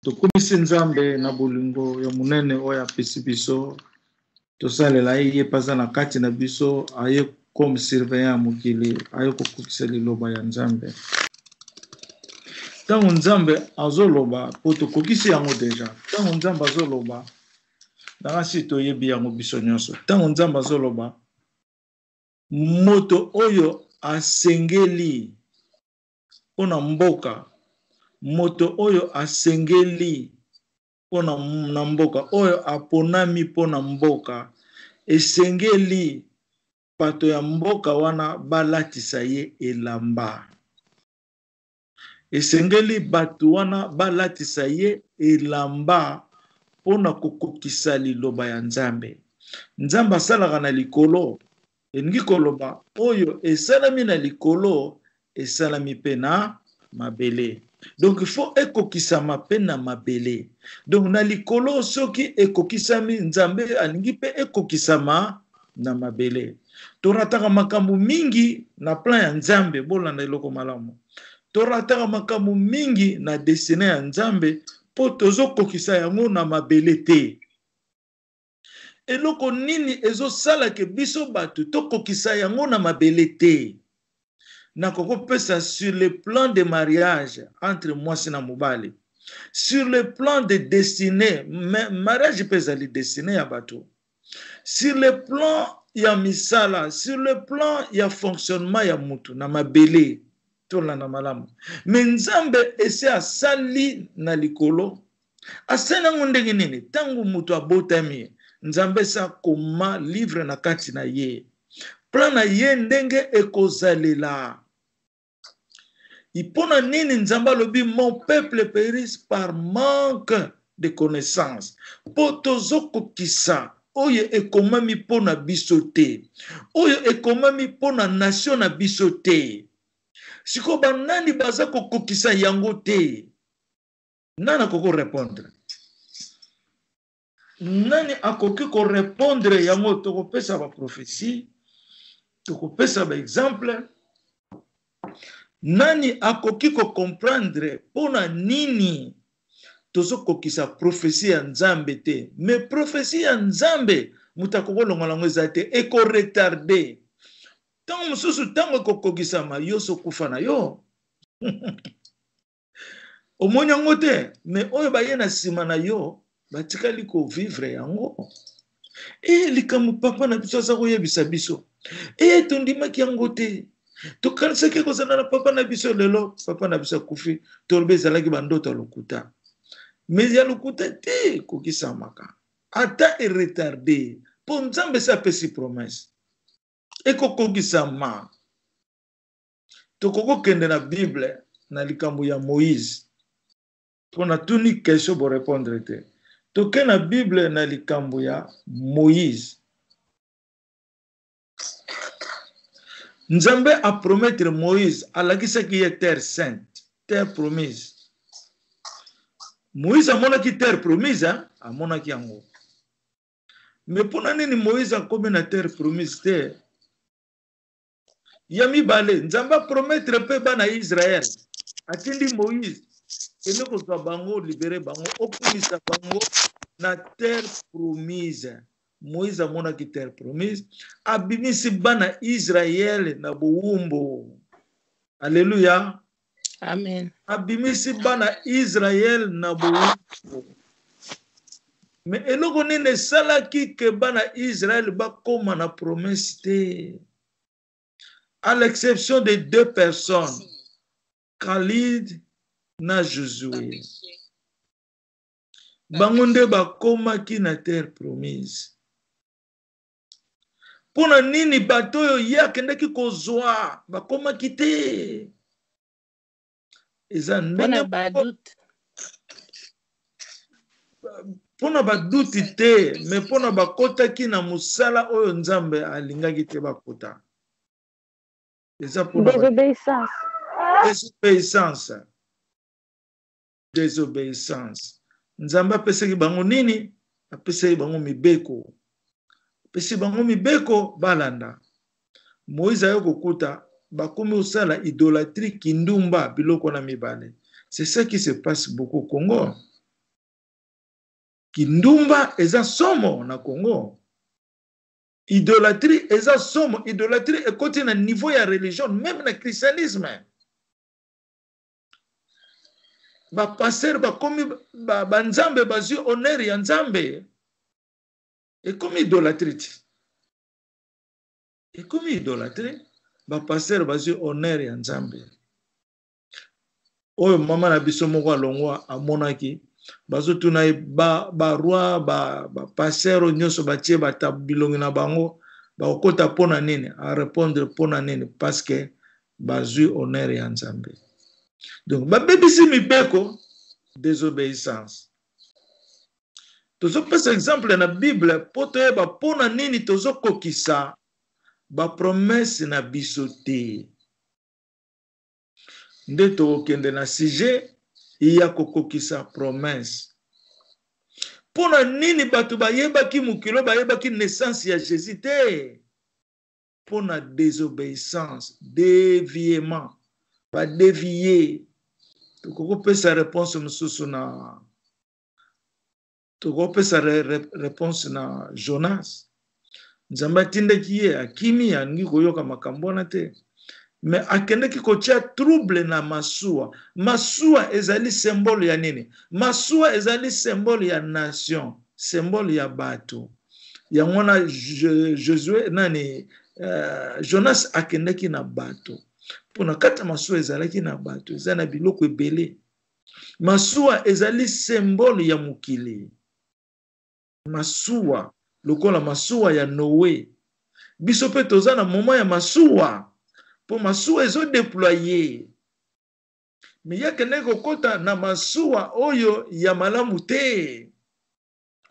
tokomisi nzambe na bolingo ya munene oyo apesi biso tosalela ye paza na kati na biso aye comme surveillant ya mokili aye kokokisa liloba ya nzambe ntango nzambe azoloba po tokokisi yango deja ntango nzambe azoloba nakasi toyebi yango biso nyonso ntango nzambe azoloba moto oyo asengeli mpona mboka moto oyo asengeli mpona mboka oyo aponami mpona mboka esengeli bato ya mboka wana balatisa ye elamba esengeli bato wana balatisa ye elamba mpona kokokisa liloba ya nzambe nzambe asalaka na likolo elingi koloba oyo esalami na likolo esalami mpe na mabele donc il faut ekokisama mpe na mabele donc na likolo soki ekokisami nzambe alingi mpe ekokisama na mabele torataka makambo mingi na plan ya nzambe bolanda eloko malamu torataka makambo mingi na desine ya nzambe po tozokokisa yango na mabele te eloko nini ezosalaka biso bato tokokisa yango na mabele te nakokopesa sur le plan de mariage entre mwasi na mobali sur le plan de destinée mariage mpe ezali destinée ya bato sur le plan ya misala sur le plan ya fonctionnement ya mutu na mabele tolanda malamu me nzambe ese asali na likolo asali yango ndenge nini ntango mutu abotami nzambe sa koma livre na kati na ye plan na ye ndenge ekozalela ipona nini nzambe alobi mon peuple périsse par manque de connaissance po tozokokisa oyo ekomami mpona biso te oyo ekomami mpona nation na biso te siko banani baza kokokisa yango te nani akoki korepondre nani akoki korepondre yango tokopesa baprofesie tokopesa baexemple nani akoki kocomprendre mpona nini tozokokisa profesie ya nzambe te me profesie ya nzambe moto akokolongola yango eza te ekoretarde ntango mosusu ntango ekokokisama yo sokufa na yo omoni yango te me oyo baye na nsima na yo batikali kovivre yango likambo papa na biso aza koyebisa biso tondimaki yango te tokanisaki kozala na papa na biso lelo papa na biso akufi tolobi ezalaki bandoto ya lokuta me ya lokuta te kokisamaka ata eretarde mpo nzambe se apesi promese ekokokisama tokokokende na bible na likambo ya moïse mpona tuni question borepondre te toke na bible na likambo ya moïse nzambe apromettre moïse alakisaki ye terre sainte terre promise moïse amonaki terre promise amonaki yango me mpona nini moïse akomi na terre promise te ya mibale nzambe apromettre mpe bana israel atindi moïse kende kozwa bango libere bango okumisa bango na terre promise moïse amonaki terre promise abimisi bana israel na bowumbu alleluya Amen. abimisi bana israel na bowumbu me eloko nini esalaki ke bana israel bakoma na promese te à l'exception de deux personnes Khalid na Josué bango nde bakomaki na terre promise mpona nini bato oyo ye akendaki kozwa bakomaki te eza ndenge mpona baduti te me mpona bakotaki na mosala oyo nzambe alingaki te bakota eza mpona désobéissance nzambe apesaki bango nini apesaki bango mibeko apesi bango mibeko balanda moïse ayo kokuta bakomi osala idolâtrie kindumba biloko na mibale c'est ça qui se passe beaucoup au Congo kindumba eza somo na Congo. Idolâtrie eza somo. Idolâtrie ekoti na niveau ya religion, même na christianisme. Ba pasteur ba komi ba nzambe bazui honneur ya nzambe. Ekomi idolâtrie. Ekomi idolâtrie. Ba pasteur bazui honneur ya nzambe. Oyo mama na biso moko alongwa amonaki bazotuna ba roi ba pasteur nyonso batie bata bilongi na bango ba okota pona nini a répondre pona nini parce que bazui honneur ya nzambe. Donc ba bebisi mibeko désobéissance. Tozo pesa exemple na Bible poto yeba pona nini tozo kokisa ba promesse na biso te. Nde tokende na sujet iya kokokisa promesse. Pona nini batu bayebaki mukilo bayebaki naissance ya Jésus te? Pona désobéissance, déviement, ba dévier. Tokopesa réponse mususu na tokopesa réponse na Jonas. Nzambe atindaki ye akimi alingi koyoka makambo na te. Mais akendeki kotia trouble na masuwa. Masuwa ezali symbole ya nini? Masuwa ezali symbole ya nation, symbole ya bato. Ya mwana Josué nani Jonas akendeki na bato. Pona kata masuwa ezalaki na bato, ezali na biloko ebele. Masuwa ezali symbole ya mukili. Masuwa lokola masuwa ya Noé. Biso pe toza na moment ya masuwa. Po masuwa ezo déployer. Mais yakene kokota na masuwa oyo ya malamu te.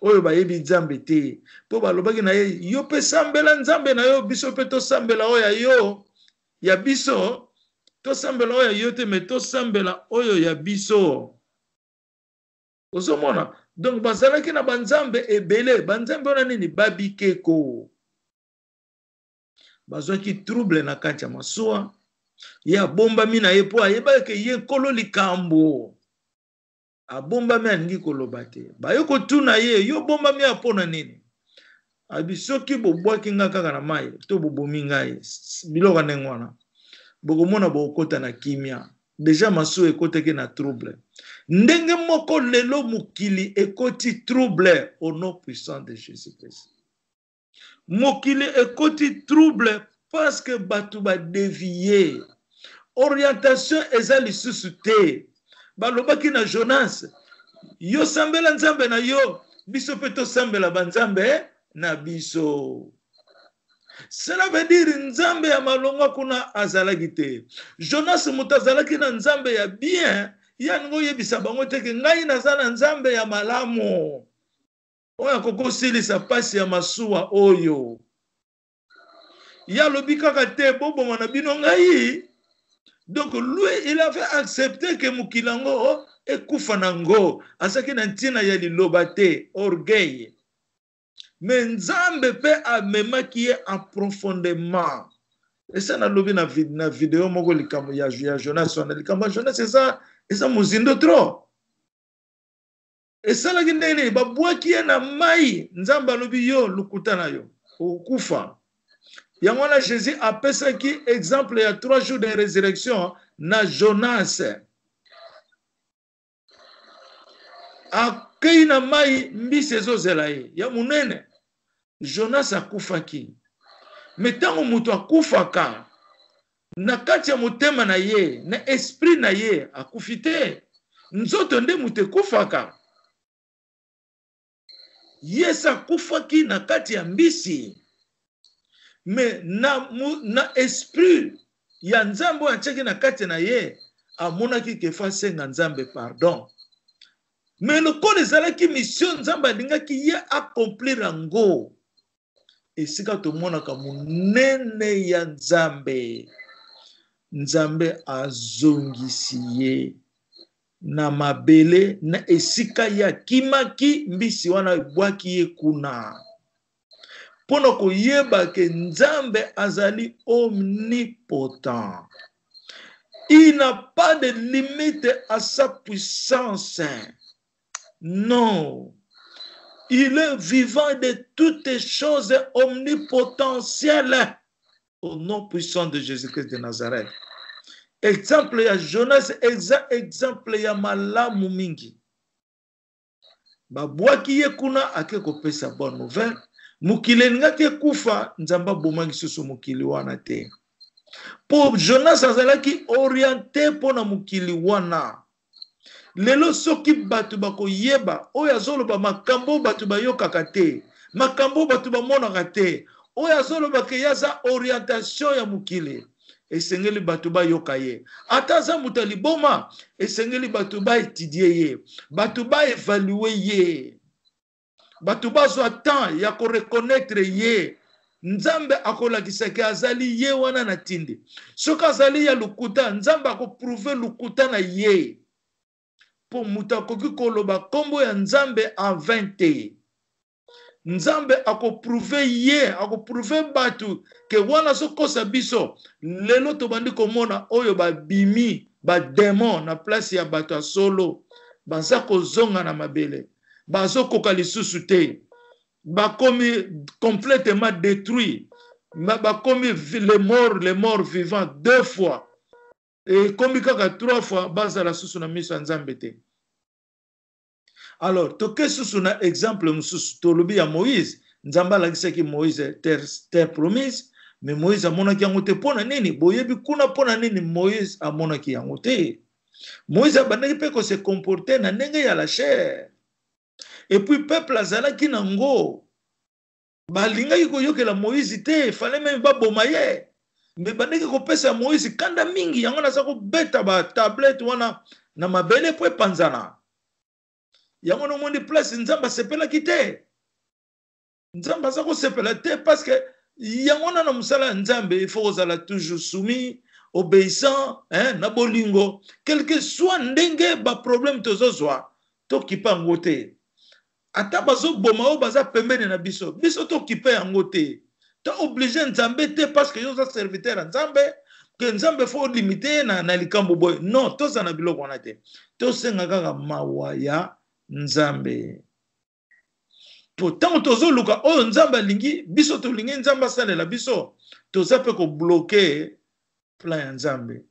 Oyo bayebi nzambe te. Po balobaki na ye yo pe sambela nzambe na yo, biso pe to sambela oyo yo ya biso. To sambela oyo yo te, mais to sambela oyo ya biso. Ozomona. Donc bazalaki na banzambe ebele, banzambe ona nini babikeko. Bazwaki trouble na kati ya masuwa. Ye abombami na ye po ayebaki ye nkolo likambo. Abombami alingi koloba te. Bayo kotuna ye yo bombami apona nini? Abi soki bobwaki nga kaka na mai to bobomi ngai biloko ndenge wana. Bokomona bokota na kimia. Deja masuwa ekoteki na trouble. Ndenge moko lelo mukili ekoti trouble au nom puissant de Jésus-Christ. Mokili ekoti trouble parce que batu ba dévier. Orientation eza lisusu te. Balobaki na Jonas, yo sambela nzambe na yo, biso pe to sambela banzambe na biso. Cela veut dire nzambe ya malongwa kuna azalaki te. Jonas mutu azalaki na nzambe ya bien, ya ngo yebisa bango teke ngai naza na nzambe ya malamu. Oya koko silisa pasi ya masuwa oyo. Ya lobi kaka te bobo mana bino ngai. Donc lui il avait accepté que mukilango ekufa nango. Asaki na ntina ya liloba te, orgueil. Mais nzambe pe amemaki ye en profondément. Et ça na lobi na vidéo moko likambo ya Jonas wana likambo Jonas eza muzindo trop. Et ça la gindene babwaki ye na mai nzambe alobi yo lukuta na yo okufa. Yango na Jésus apesaki exemple ya 3 jours de résurrection na Jonas. Akei na mai mbisi ezozela ye ya munene. Jonas akufaki. Metango mutu akufaka na kati ya motema na ye, na esprit na ye akufite. Nzoto nde mutu ekufaka. Yesu akufaki na kati ya mbisi. Mais na esprit ya nzambe acheki na kati na ye amonaki kefa senga nzambe pardon. Mais le corps ezalaki mission nzambe alingaki ye accomplir ngo. Esika tomonaka munene ya nzambe. Nzambe azongisi ye na mabele na esika ya kimaki mbisi wana ebwaki ye kuna. Pono koyeba ke nzambe azali omnipotent. Il n'a pas de limite à sa puissance. Non. Il est vivant de toutes choses omnipotentielles. Au nom puissant de Jésus-Christ de Nazareth. Exemple ya Jonas, exemple ya malamu mingi. Babwaki ye kuna ake kopesa bonne nouvelle. Mukili ngaki kufa nzamba bomangi susu mukili wana te. Pour Jonas azalaki orienté pona mukili wana. Lelo soki batu bako yeba oyo azoloba makambo batu bayokaka te. Makambo batu bamonaka te. Oyo azoloba ke yaza orientation ya mukili. Esengeli batu bayoka ye. Ata za mutali boma esengeli batu ba étudier ye. Batu ba évaluer ye. Batu bazwa temps ya ko reconnaître ye. Nzambe akolakisa ke azali ye wana na tindi. Soka azali ya lukuta nzambe ako prouver lukuta na ye. Po muta koki koloba kombo ya nzambe en 20. Nzambe ako prouver ye, ako prouver batu ke wana sokosa biso. Lelo tobandi komona oyo ba bimi, ba démon na place ya batu solo. Baza kozonga na mabele. Bazo koka lisusu te. Bakomi complètement détruit. Bakomi les morts vivants 2 fois. Et komi kaka 3 fois baza la susu na miso nzambe te. Alors, toke susu na exemple mususu tolobi ya Moïse. Nzamba lakisaki Moïse terre promise. Mais Moïse amonaki yango te pona nini? Boyebi kuna pona nini Moïse amonaki yango te? Moïse abandaki pe ko se comporter na ndenge ya la chair. Et puis peuple azalaki nango. Balingaki koyokela Moïse te, fallait même ba bomaye. Mais bandaki ko pesa Moïse kanda mingi yango naza ko beta ba tablette wana na mabele po panzana. Yango no mondi place nzamba sepela kite. Nzamba za ko sepela te parce que yango na musala nzambe il faut ozala toujours soumis, obéissant, hein, na bolingo, quel que soit ndenge ba problème tozozwa, to kipa ngote. Ata bazo boma o baza pembeni na biso, biso to kipa yango te. To obligé nzambe te parce que yo za serviteur nzambe, que nzambe faut limiter na likambo boy. Non, to za na biloko wana te. To senga kaka mawaya nzambe. Pourtant tozo luka o nzamba lingi biso to lingi nzamba salela biso toza pe ko bloquer plan ya nzambe.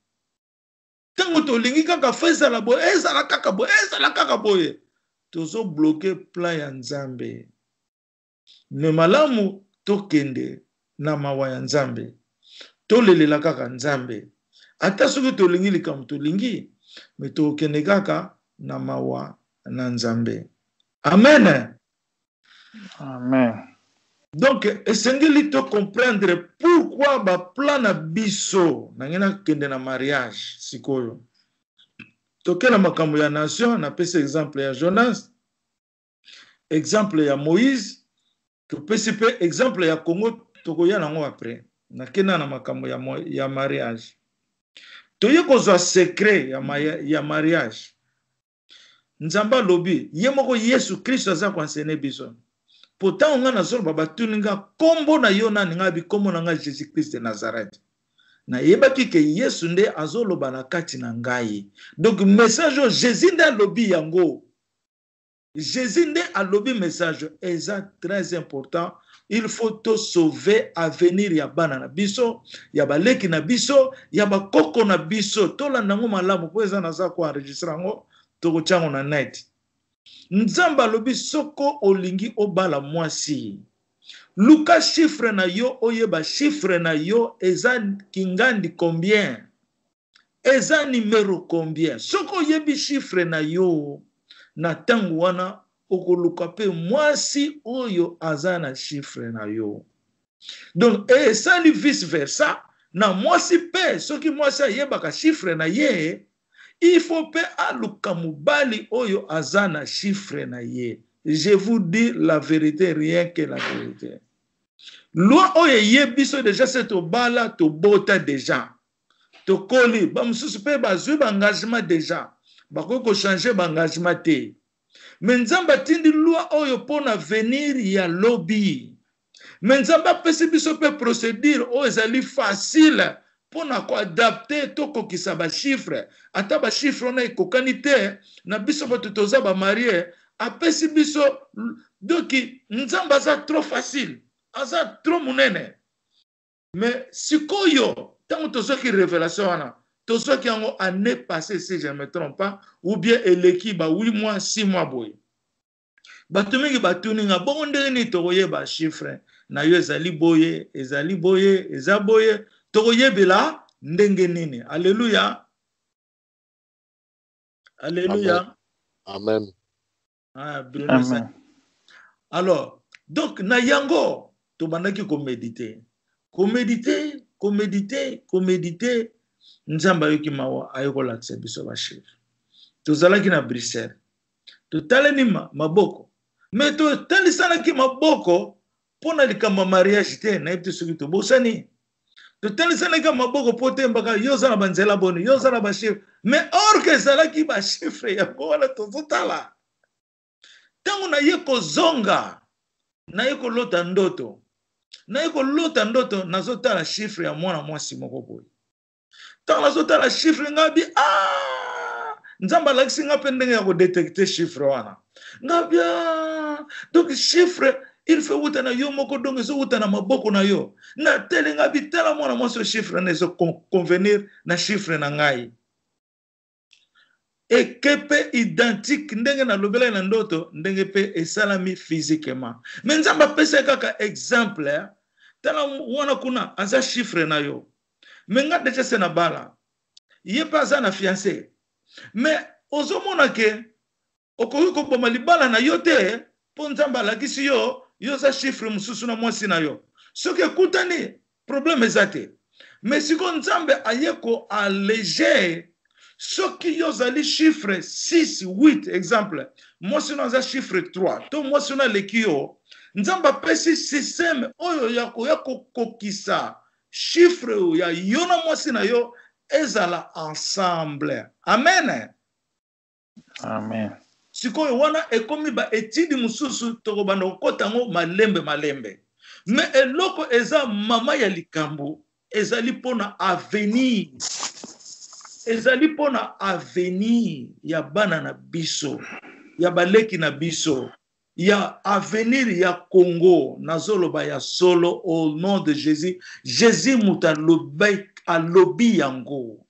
Tango to lingi kaka feza la boye ezala kaka boye tozo bloquer plan ya nzambe. Me malamu to kende na mawa ya nzambe. To lelela kaka nzambe. Ata soki to lingi likambo to lingi me to kende kaka na mawa na nzambe. Amen. Amen. Donc, essengeli to comprendre pourquoi ba plan na biso na ngena kende na mariage sikoyo. Tokena makambo ya nation na pese exemple ya Jonas, exemple ya Moïse, to pese pe exemple ya Congo tokoya nango après. Na kena na makambo ya mariage. Toye kozwa secret ya mariage. Nzamba lobi, ye moko Yesu Christ aza ko enseigner biso. Pourtant, on a nazolo baba tuninga kombo na yo na ninga bi kombo na nga Jésus Christ de Nazareth. Na yebaki ke Yesu nde azolo bana kati na ngai. Donc message o Jésus nde alobi yango. Jésus nde alobi message eza très important. Il faut te sauver avenir ya bana na biso, ya baleki na biso, ya bakoko na biso. Tola nango malamu po eza naza ko enregistrer ngo to ko chango na net. Nzamba lobi soko olingi obala mwasi. Luka chiffre na yo oyeba chiffre na yo eza kingandi combien? Eza numéro combien? Soko yebi chiffre na yo na tangu wana okoluka pe mwasi oyo azana chiffre na yo. Donc esali vice versa na mwasi pe soki mwasi ayebaka chiffre na ye il faut pe aluka mubali oyo azana chiffre na ye. Je vous dis la vérité, rien que la vérité. Loi oyo yebiso déjà c'est to bala to bota déjà. To koli ba mususu pe bazwi ba engagement déjà. Ba ko changer ba engagement te. Mais nzamba tindi loi oyo pona venir ya lobby. Mais nzamba pesi biso pe procédure oyo ezali facile. Pour adapter toko ki sa ba chiffre ata ba chiffre na ekokani te na biso ba tutoza ba marié apesi biso donc nzambe aza trop facile aza trop munene mais sikoyo tango tozwaki révélation wana tozwaki yango année passée si je ne me trompe pas ou bien eleki ba 8 mois 6 mois boye bato mingi batuninga bongo ndenge nini tokoyeba chiffre na yo ezali boye eza boye tokoyebela ndenge nini. Alléluia. Alléluia. Amen. Ah, Amen. alors donc na yango tobandaki koméditer nzambe ayoki mawa ayokolakisa biso bashiri tozalaki na Bruxelles totaleni maboko mais totalisanaki maboko mpona likambo mariage te nayebi te soki tobosani totalisanaki maboko po te mbaka yo oza na banzela boni yo oza na bashifre mais or ke ezalaki bashifre yango wana tozotala ntango naye kozonga naye kolota ndoto nazotala chiffre ya mwana mwasi moko boye ntango nazotala chiffre ngabi nzambe alakisi nga mpe ndenge ya kodetecte chiffre wana ngabi donc chiffre il faut wuta na yo moko donc ezowuta na maboko na yo na tele ngabi tala mwana mwasi o chiffre na ezoconvenir na chiffre na ngai ekepe identique ndenge nalobela na ndoto ndenge pe esalami physiquement mais nzambe apesa kaka exemple tala wana kuna aza chiffre na yo mais nga deja se na bala ye pa aza na fiancé mais ozomona ke okoki koboma libala na yo te mpo nzambe alakisi yo za chiffre mosusu na mwasi na yo soki ekutani problème eza te mais siko nzambe aye ko alléger soki yo zali chiffre 6 8 exemple mwasi na aza chiffre 3 to mwasi na leki yo nzambe apesi système oyo ya kokokisa chiffre ya yo na mwasi na yo ezala ensemble. Amen. Amen. Sikoyo wana ekomi ba etidi mususu tokobanda kokota ngo malembe mais eloko eza mama ya likambo ezali pona avenir ya bana na biso ya baleki na biso ya avenir ya Congo nazoloba ya solo au nom de Jésus muta alobi yango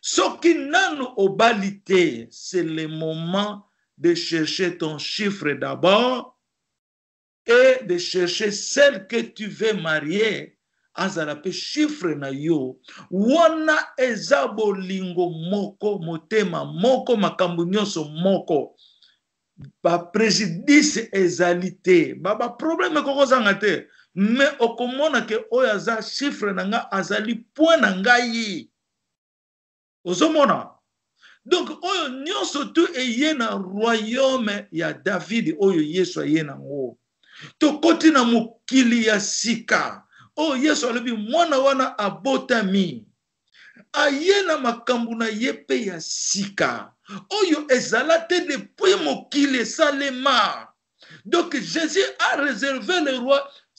soki nanu obalité c'est le moment de chercher ton chiffre d'abord et de chercher celle que tu veux marier azala pe chiffre na yo wana eza bolingo moko motema moko makambo nyonso moko ba préjudice ezali te ba problème kokozanga te mais okomona ke oyo aza chiffre na nga azali point na ngai ozomona donc oyo nyonso tu eye na royaume ya David oyo Yesu aye nango tokoti na mokili ya sika oyo Yesu alobi mwana wana abotami aye na makambo na ye pe ya sika oyo ezala te depuis mokili esalema. Donc Jésus a réservé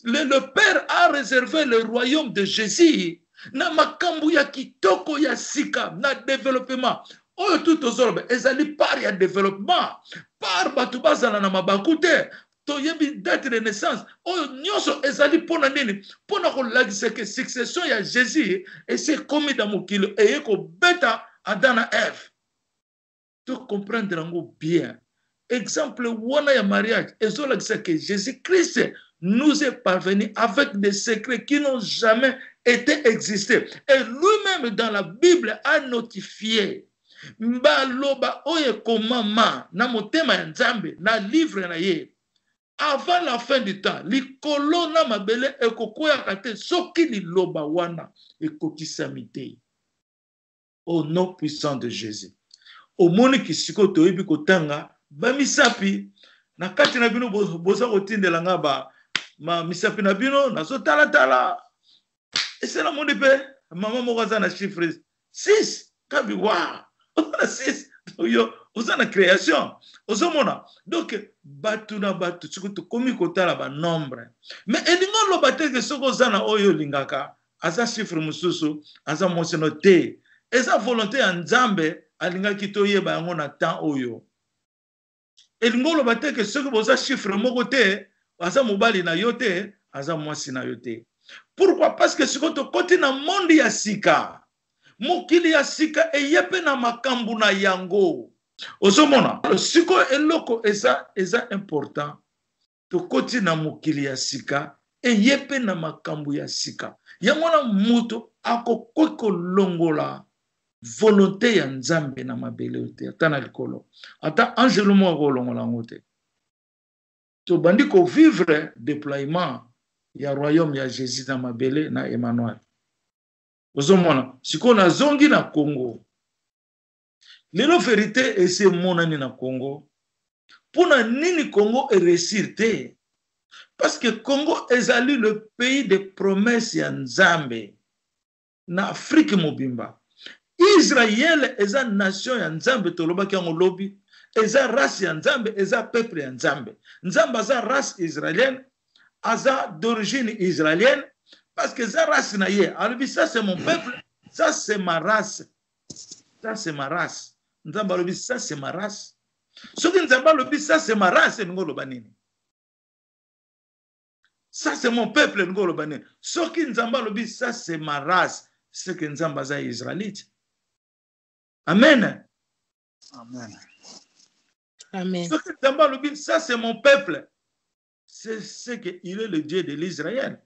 le Père a réservé le royaume de Jésus na makambo ya kitoko ya sika na développement oyo tout ozoloba ezali par ya développement par batu bazala na mabaku te toyebi date de naissance oyo nyonso ezali pona nini pona kolakisa ke succession ya Jésus ese komi da mokili eye kobeta Adam na Ève to comprendre yango bien. Exemple wana ya mariage ezolakisa que Jésus-Christ nous est parvenu avec des secrets qui n'ont jamais été existés et lui-même dans la Bible a notifié mbaloba oye komama na motema ya Nzambe na livre na ye avant la fin du temps likolo na mabele ekokoya kate soki liloba wana ekokisami te au nom puissant de Jésus. Omoni kisiko toyebi kotanga ba misapi na kati na bino boza kotindela nga ba ma misapi na bino nazo tala esela monde pe mama moko aza na chiffre 6 kabi wa 6 yo oza na création ozomona donc batu na batu tsiko to komi kotala ba nombre mais elingo lo bateke soko oza na oyo lingaka aza chiffre mususu aza mosono te eza volonté ya Nzambe alingaki toyeba yango na temps oyo elingolo bate ke soki boza chiffre moko te aza mobali na yo te aza mwasi na yo te. Pourquoi? Parce que siko tokoti na monde ya sika, mokili ya sika eyepe na makambu na yango. Ozomona siko eloko eza important, tokoti na mokili ya sika eyepe na makambu ya sika. Yango na mutu akokoki kolongola volonté ya Nzambe na mabele te ata na likolo, ata angelo mo akolongola ngo te. Tobandi ko vivre déploiement ya royaume ya Jésus na mabele na Emmanuel. Ozomona siko na zongi na Congo, lelo vérité ese monani na Congo. Pona nini Congo est réussir te? Parce que Congo ezali le pays de promesses ya Nzambe na Afrique mobimba. Israël eza nation ya Nzambe tolobaki yango lobi, eza race ya Nzambe, eza peuple ya Nzambe. Nzambe aza race israélienne, aza d'origine israélienne, parce que eza race na ye. Alobi ça c'est mon peuple, ça c'est ma race. Ça c'est ma race. Nzambe alobi ça c'est ma race. Soki Nzambe alobi ça c'est ma race, ngolo banini. Ça c'est mon peuple, ngolo banini. Soki Nzambe alobi ça c'est ma race, c'est que Nzambe aza israélite. Amen. Amen. Amen. Soki Nzambe alobi ça c'est mon peuple, c'est qu'il est le Dieu de l'Israël.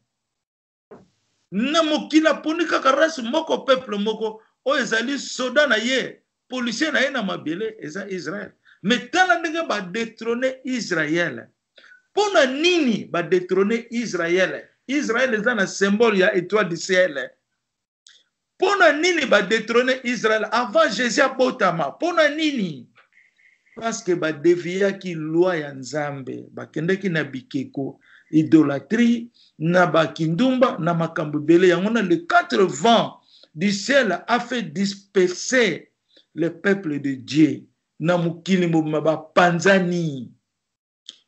Na mokila poni kaka race moko peuple moko o ezali soda na ye, policier na ye na mabele eza Israël. Mais tala ndenge ba détrôner Israël. Pona nini ba détrôner Israël? Israël eza na symbole ya étoile du ciel. Pona nini ba détrôner Israël avant Jésus abotama? Pona nini? Parce que ba dévia ki loi ya Nzambe, ba kendeki na bikeko, idolâtrie, na bakindumba, na makambu bele. Yangona le 4 vents du ciel a fait disperser le peuple de Dieu. Na mukili mba panzani.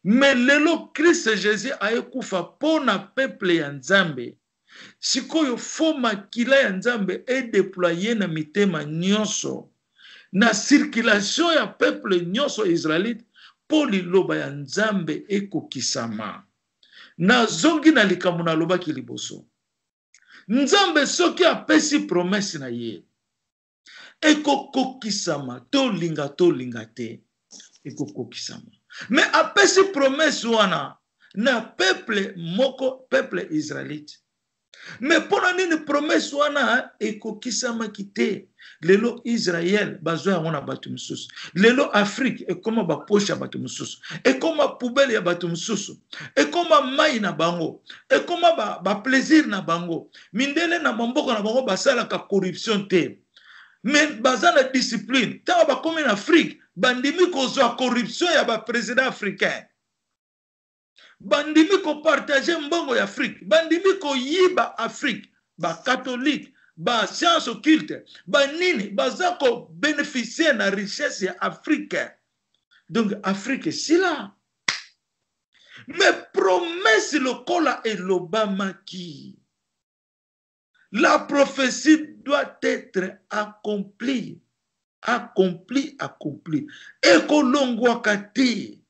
Mais lelo Christ Jésus a ekufa pona peuple ya Nzambe. Sikoyo fo makila ya Nzambe e déployé na mitema nyonso. Na circulation ya peuple nyonso israélite po liloba ya Nzambe ekokisama. Na zongi na likambo na loba ki liboso. Nzambe soki apesi promesse na ye, ekokokisama, to linga te, ekokokisama. Mais apesi promesse wana na peuple moko, peuple israélite. Mais pona nini promesse wana ekokisama kite? Lelo Israël bazwa yango na bato mususu. Lelo Afrique ekoma ba poche ya bato mususu. Ekoma poubelle ya bato mususu. Ekoma mai na bango. Ekoma ba plaisir na bango. Mindele na mamboko na bango basala ka corruption te. Mais baza na discipline. Tanga ba komi na Afrique, bandimi kozwa corruption ya ba président africain. Bandimi ko partager mbongo ya Afrique. Bandimi ko yiba Afrique. Ba catholique, ba science occulte, ba nini, baza ko bénéficier na richesse ya Afrique. Donc Afrique c'est là. Mais promesse le kola et l'Obama qui. La prophétie doit être accomplie. Accomplie. Et kolongwa kati.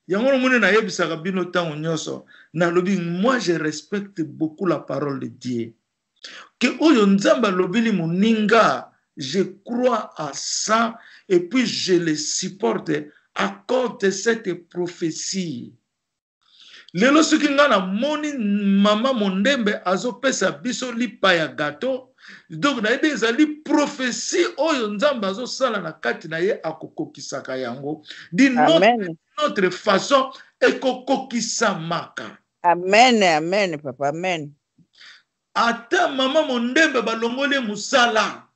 Yango mone na yebisaka bino tango nyoso na lobi moi je respecte beaucoup la parole de Dieu. Que oyo Nzamba lobili muninga, je crois à ça et puis je le supporte à cause de cette prophétie. Lelo soki nga na moni mama mondembe azopesa biso lipa ya gâteau, donc na yede ezali prophétie oyo Nzamba azosala na kati na ye akokokisaka yango. D'une autre façon ekokokisamaka. Amen, amen, papa, amen. Ata mama mondembe balongole musala,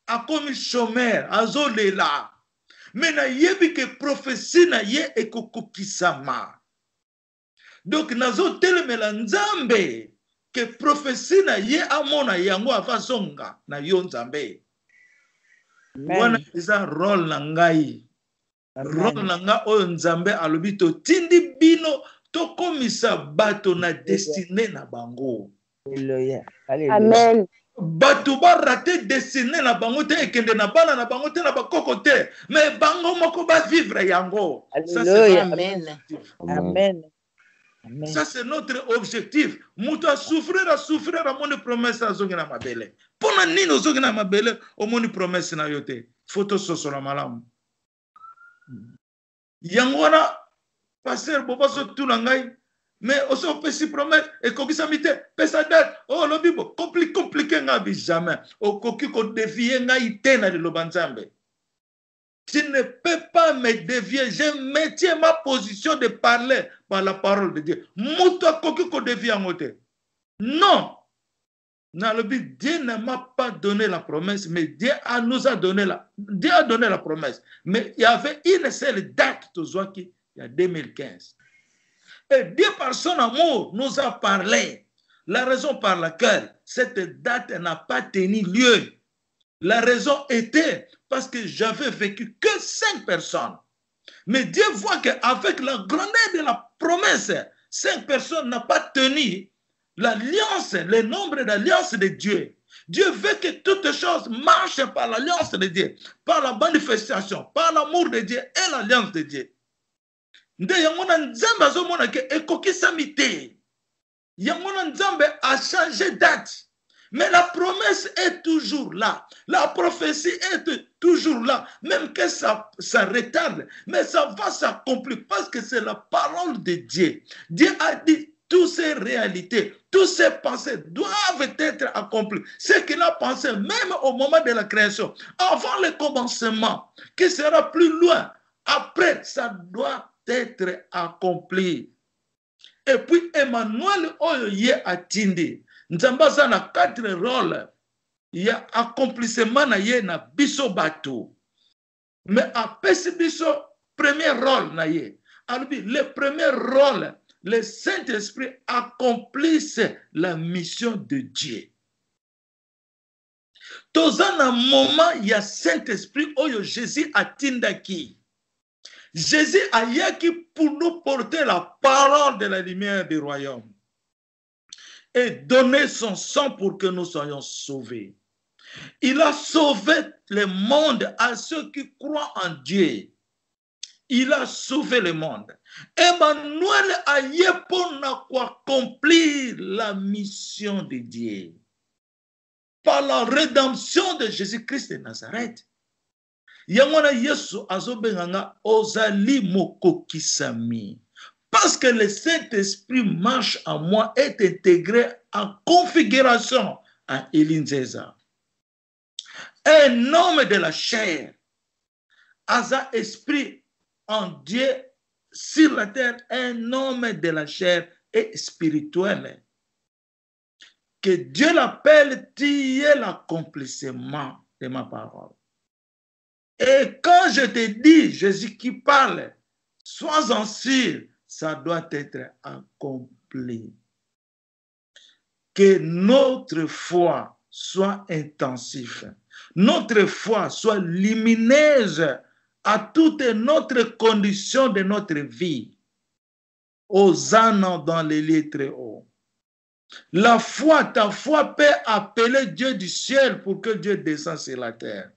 akomi chômeur, azolela. Mais na yebi ke prophétie na ye ekokokisama. Donc nazo telemela Nzambe ke prophétie na ye amona yango avazonga na yo Nzambe. Wana eza rôle na ngai. Rôle na nga oyo Nzambe alobi to tindi bino to komisa bato na destiné na bango. Alléluia. Amen. bato ba raté destiné na bango te ekende na bana na bango te na bakoko te mais bango moko ba vivre yango. Ça c'est Alléluia. Amen. Amen. Amen. Ça c'est notre objectif. Mutu a souffrir a moni promesse azongi na mabele. Pona nini ozongi na mabele o moni promesse na yo te. Photo soso na malamu. Yango wana pasteur bobaso tuna ngai mais oso pesi promesse et kokisami te pesa date oh lobi bo compliqué nga bi jamais okoki ko dévier ngai te na liloba nzambe. Tu ne peux pas me dévier. Je maintiens ma position de parler par la parole de Dieu. Mutu akoki ko dévier en côté. Non. Dieu ne m'a pas donné la promesse, mais Dieu nous a donné la promesse. Mais il y avait une seule date, il y a 2015. Et Dieu, par son amour, nous a parlé. La raison par laquelle cette date n'a pas tenu lieu. La raison était parce que j'avais vécu que 5 personnes. Mais Dieu voit qu'avec la grandeur de la promesse, 5 personnes n'ont pas tenu l'alliance, le nombre d'alliances de Dieu. Dieu veut que toutes choses marchent par l'alliance de Dieu, par la manifestation, par l'amour de Dieu et l'alliance de Dieu. Nde yangona nzambe azomona ke ekokisami te. Yangona nzambe a changé date. Mais la promesse est toujours là. La prophétie est toujours là. Même que ça retarde, mais ça va s'accomplir parce que c'est la parole de Dieu. Dieu a dit toutes ces réalités, toutes ces pensées doivent être accomplies. Ce qu'il a pensé même au moment de la création, avant le commencement, qui sera plus loin, après, ça doit être accompli. Et puis Emmanuel Oye Atindi, Nzambaza na 4 rôles. Il y a accomplissement na ye na biso bato. Mais après ce biso, premier rôle na ye. Alors, le premier rôle, le Saint-Esprit accomplisse la mission de Dieu. Dans un moment, il y a Saint-Esprit oyo Jésus atindaki. Jésus a yaki pour nous porter la parole de la lumière du royaume et donner son sang pour que nous soyons sauvés. Il a sauvé le monde à ceux qui croient en Dieu. Il a sauvé le monde. Emmanuel a yé pour accomplir la mission de Dieu par la rédemption de Jésus-Christ de Nazareth. Yangwana Yesu azobenganga ozali mokokisami. Parce que le Saint-Esprit marche en moi, est intégré en configuration à Elinzeza. Un homme de la chair, Asa esprit en Dieu sur la terre, un homme de la chair et spirituel. Que Dieu l'appelle, tu es l'accomplissement de ma parole. Et quand je te dis, Jésus qui parle, sois-en sûr, ça doit être accompli. Que notre foi soit intensive, notre foi soit lumineuse à toutes notre conditions de notre vie. Hosanna dans les lieux très hauts. La foi, ta foi peut appeler Dieu du ciel pour que Dieu descende sur la terre.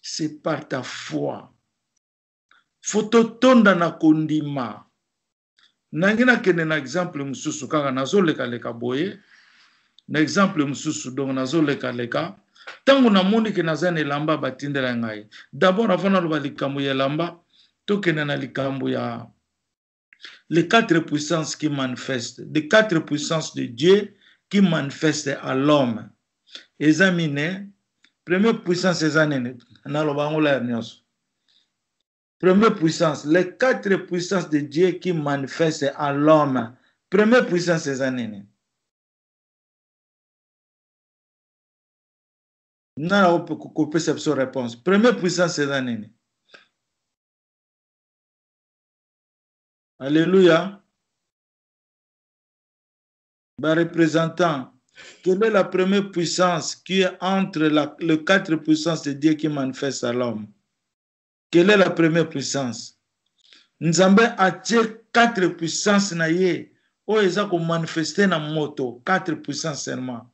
C'est par ta foi. Fototonda na kondima. Nangina kene na exemple mususu kaka nazo leka leka boye. Na exemple mususu donc nazo leka leka. Tangu na moni ke nazane lamba batindela ngai. D'abord avant na loba likambo ya lamba, to kene na likambo ya les 4 puissances qui manifestent, les 4 puissances de Dieu qui manifestent à l'homme. Examine, première puissance examine. Première puissance, les 4 puissances de Dieu qui manifestent à l'homme. Première puissance, c'est années. Non, on peut couper cette réponse. Première puissance, c'est années. Alléluia. Représentant, quelle est la première puissance qui est entre les 4 puissances de Dieu qui manifestent à l'homme? Quelle est la première puissance? Nzambe a 4 puissances na ye. O eza ko manifester na moto. 4 puissances seulement.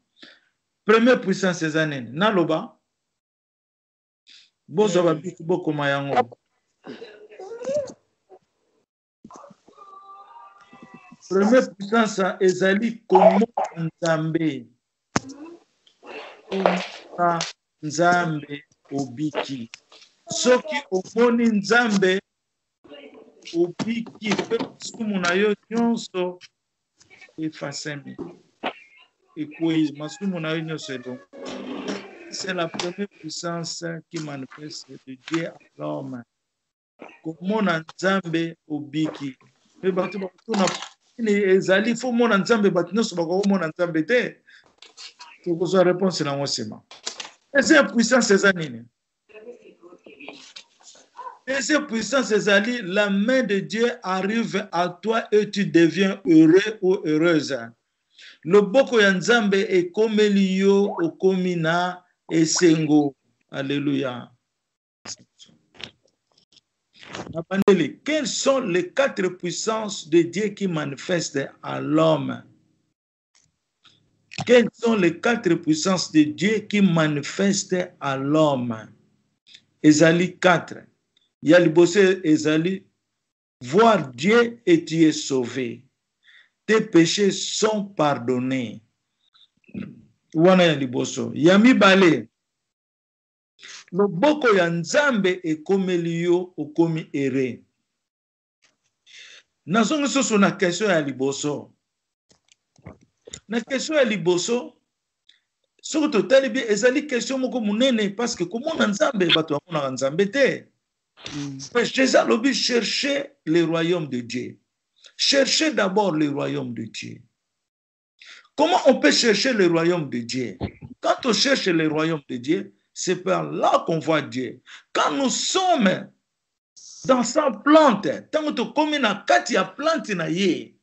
Première puissance eza nini? Naloba bozo babiki bokoma yango. Première puissance ezali komo nzambe. Nzambe obiki. Soki omoni nzambe obiki pe masumu na yo nyonso efasemi. Ekwei masumu na yo nyonso edon. C'est la première puissance qui manifeste de Dieu à l'homme. Komona nzambe obiki. Mais batu bakuna ni ezali fo mona nzambe batu nyonso bakomona nzambe te. Tokozwa réponse na mosima. Deuxième puissance eza nini? Deuxième puissance ezali la main de Dieu arrive à toi et tu deviens heureux ou heureuse. Loboko ya nzambe ekomeli yo okomi na esengo. Alléluia. Quelles sont les 4 puissances de Dieu qui manifestent à l'homme? Quelles sont les 4 puissances de Dieu qui manifestent à l'homme? Ezali 4. Yalibose Ezali, voir Dieu et tu es sauvé. Tes péchés sont pardonnés. Wana Yaliboso. Yami bale. Loboko ya nzambe ekomeli yo okomi ere. Nazongi soso na question ya liboso. Na question ya liboso, soko totali bi ezali question moko munene parce que komona nzambe bato amona nzambe te. Jésus a lobi chercher le royaume de Dieu. Cherchez d'abord le royaume de Dieu. Comment on peut chercher le royaume de Dieu? Quand on cherche le royaume de Dieu, c'est par là qu'on voit Dieu. Quand nous sommes dans sa plante, tant que comme na kati ya plante na ye,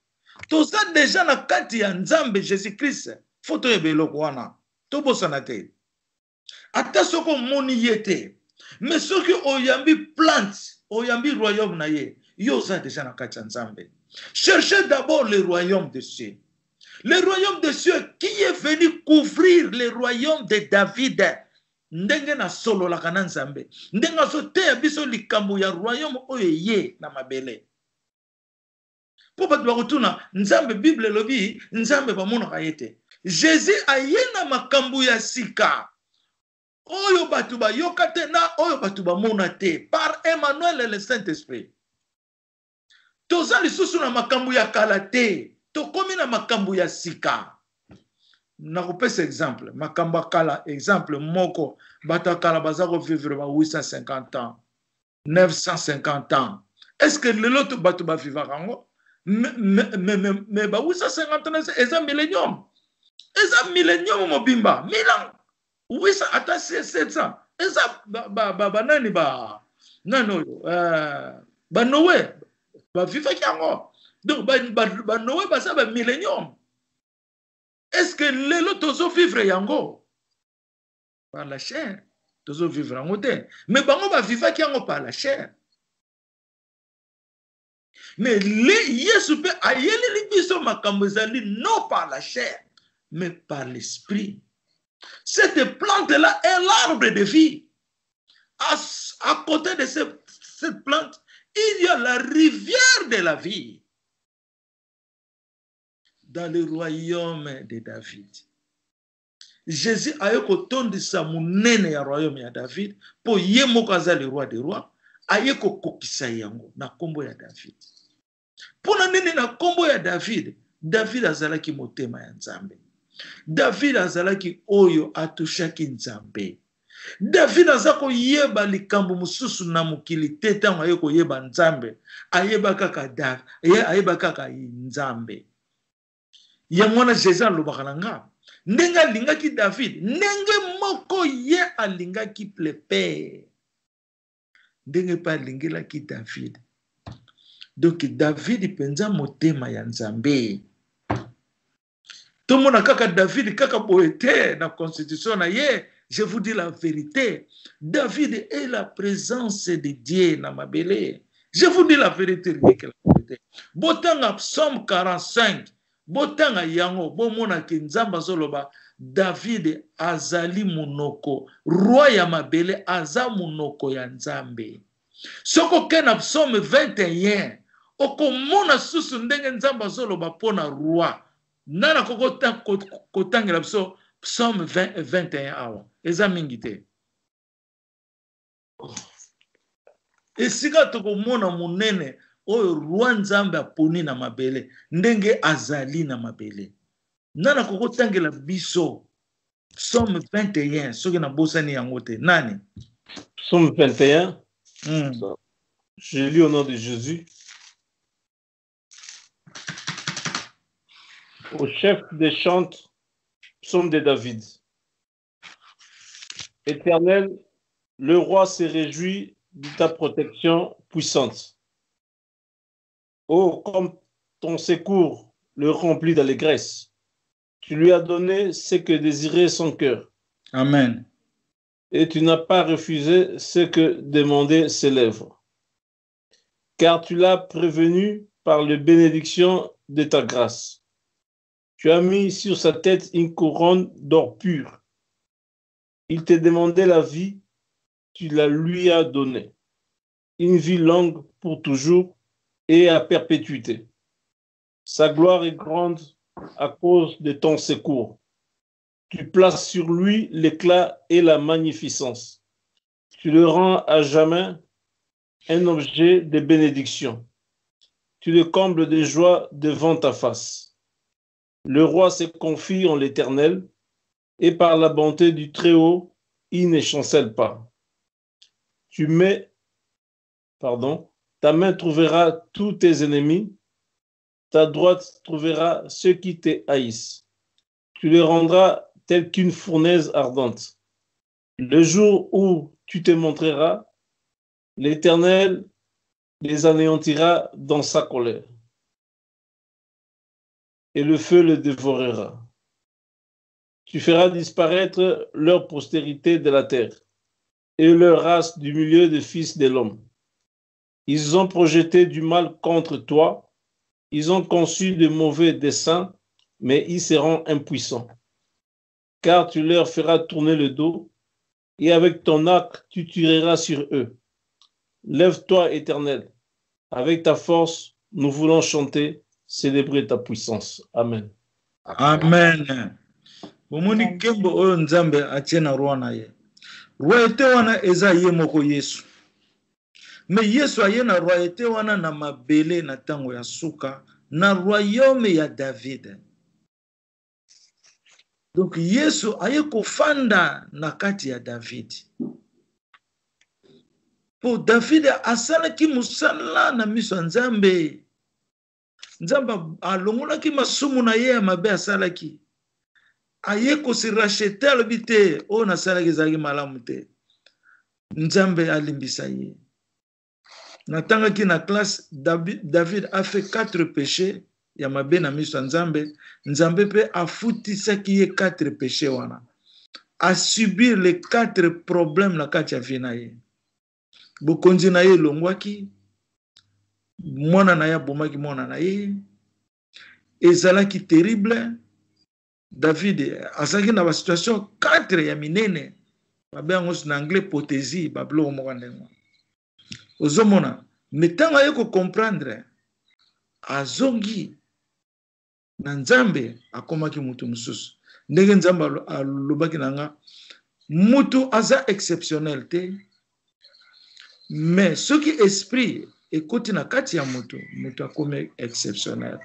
to ça déjà na kati ya nzambe Jésus-Christ, photo ebelo wana. To bosana te. Ata soko moni yete. Mais soki oyambi plante, oyambi royaume na ye, yo ça déjà na kati ya nzambe. Cherchez d'abord le royaume de Dieu. Le royaume de Dieu qui est venu couvrir le royaume de David. Ndenge na solo la kana nzambe. Ndenge so te biso likambo ya royaume oyo ye na mabele. Po batu bakutuna nzambe Bible lobi nzambe bamona kayete. Jésus ayena makambo ya sika. Oyo batu ba yokate na oyo batu bamona te par Emmanuel et le Saint-Esprit. Toza lisusu na makambo ya kala te. Tokomi na makambo ya sika. Nakopesa exemple, makamba kala exemple moko batakala bazako vivre ba 850 ans, 950 ans. Est-ce que l'autre batu ba vivre rango? Mais ba 850 ans eza millénium. Eza millénium mobimba, 1000 ans. 800 ata 700. Eza ba nani ba nano ba Noé ba vivre yango. Donc ba Noé ba sa ba millénium. Est-ce que les tozo vivre yango par la chair? Tozo vivre yango te. Mais bango ba vivre yango par la chair. Mais les Yesu pe ayeli libiso makambo ezali non par la chair, mais par l'esprit. Cette plante-là est l'arbre de vie. À côté de cette plante, il y a la rivière de la vie. Dans le royaume de David. Jésus a eu kotondisa munene ya royaume ya David po ye moko aza le roi des rois aye kokokisa yango na kombo ya David. Pona nini na kombo ya David? David azalaki motema ya Nzambe. David azalaki oyo atushaki Nzambe. David azako yeba likambo mususu na mukili te tango aye koyeba Nzambe. Ayeba kaka Nzambe. Yamwana Jésus alobaka nanga ndenga lingaki David ndenge moko ye alingaki plepe ndenge pa lingelaki David. Donc David penza motema ya Nzambe. Tomona kaka David kaka poete na constitution na ye. Je vous dis la vérité, David est la présence de Dieu na mabele. Je vous dis la vérité, Botanga Psaume 45. Botanga yango bomona ki Nzamba zoloba David azali munoko, roi ya mabele aza munoko ya Nzambe. Soko kena psaume 21, okomona susu ndenge Nzambe azoloba pona roi. Nana kotangela biso psaume 21 awa. Eza mingi te. Esika tokomona munene oyo roi Nzambe aponi na mabele, ndenge azali na mabele. Nana kokotangela biso psaume 21 soki na bosani yango te. Nani? Psaume 21. Je lis au nom de Jésus. Au chef des chantes, psaume de David. Éternel, le roi se réjouit de ta protection puissante. Oh, comme ton secours le remplit d'allégresse. Tu lui as donné ce que désirait son cœur. Amen. Et tu n'as pas refusé ce que demandaient ses lèvres. Car tu l'as prévenu par les bénédictions de ta grâce. Tu as mis sur sa tête une couronne d'or pur. Il t'a demandé la vie, tu la lui as donnée. Une vie longue pour toujours et à perpétuité. Sa gloire est grande à cause de ton secours. Tu places sur lui l'éclat et la magnificence. Tu le rends à jamais un objet de bénédiction. Tu le combles de joie devant ta face. Le roi se confie en l'Éternel et par la bonté du Très-Haut, il ne chancelle pas. Ta main trouvera tous tes ennemis, ta droite trouvera ceux qui te haïssent. Tu les rendras tels qu'une fournaise ardente. Le jour où tu te montreras, l'Éternel les anéantira dans sa colère, et le feu les dévorera. Tu feras disparaître leur postérité de la terre, et leur race du milieu des fils de l'homme. Ils ont projeté du mal contre toi, ils ont conçu de mauvais desseins, mais ils seront impuissants. Car tu leur feras tourner le dos, et avec ton arc tu tireras sur eux. Lève-toi, Éternel, avec ta force, nous voulons chanter, célébrer ta puissance. Amen. Amen. Bomoni kembo oyo Nzambe atie na roi na ye. Royauté wana eza ye moko Yesu. Me Yesu aye na royauté wana na mabele na tango ya suka, na royaume ya David. Donc Yesu aye kofanda na kati ya David. Po David asalaki musala na miso ya Nzambe. Nzambe alongolaki masumu na ye ya mabe asalaki. Aye kosi rachete alobi te oyo nasalaki ezalaki malamu te. Nzambe alimbisa ye. Natangaki na classe, David a fait 4 péchés ya mabe na miso ya Nzambe. Nzambe pe afutisaki ye 4 péchés wana. A subir les 4 problèmes na kati ya vie na ye. Bokonzi na ye longwaki, mwana na ye abomaki mwana na ye, ezalaki terrible. David azalaki na ba situation 4 ya minene, babe yango na anglais hypothèse, bablo moko ndengo. Ozomona, metanga ye ko comprendre, azongi na Nzambe akomaki mutu mususu. Ndenge Nzambe alobaki nanga, mutu aza exceptionnel te, mais ce qui esprit ekoti na kati ya mutu akomi exceptionnel.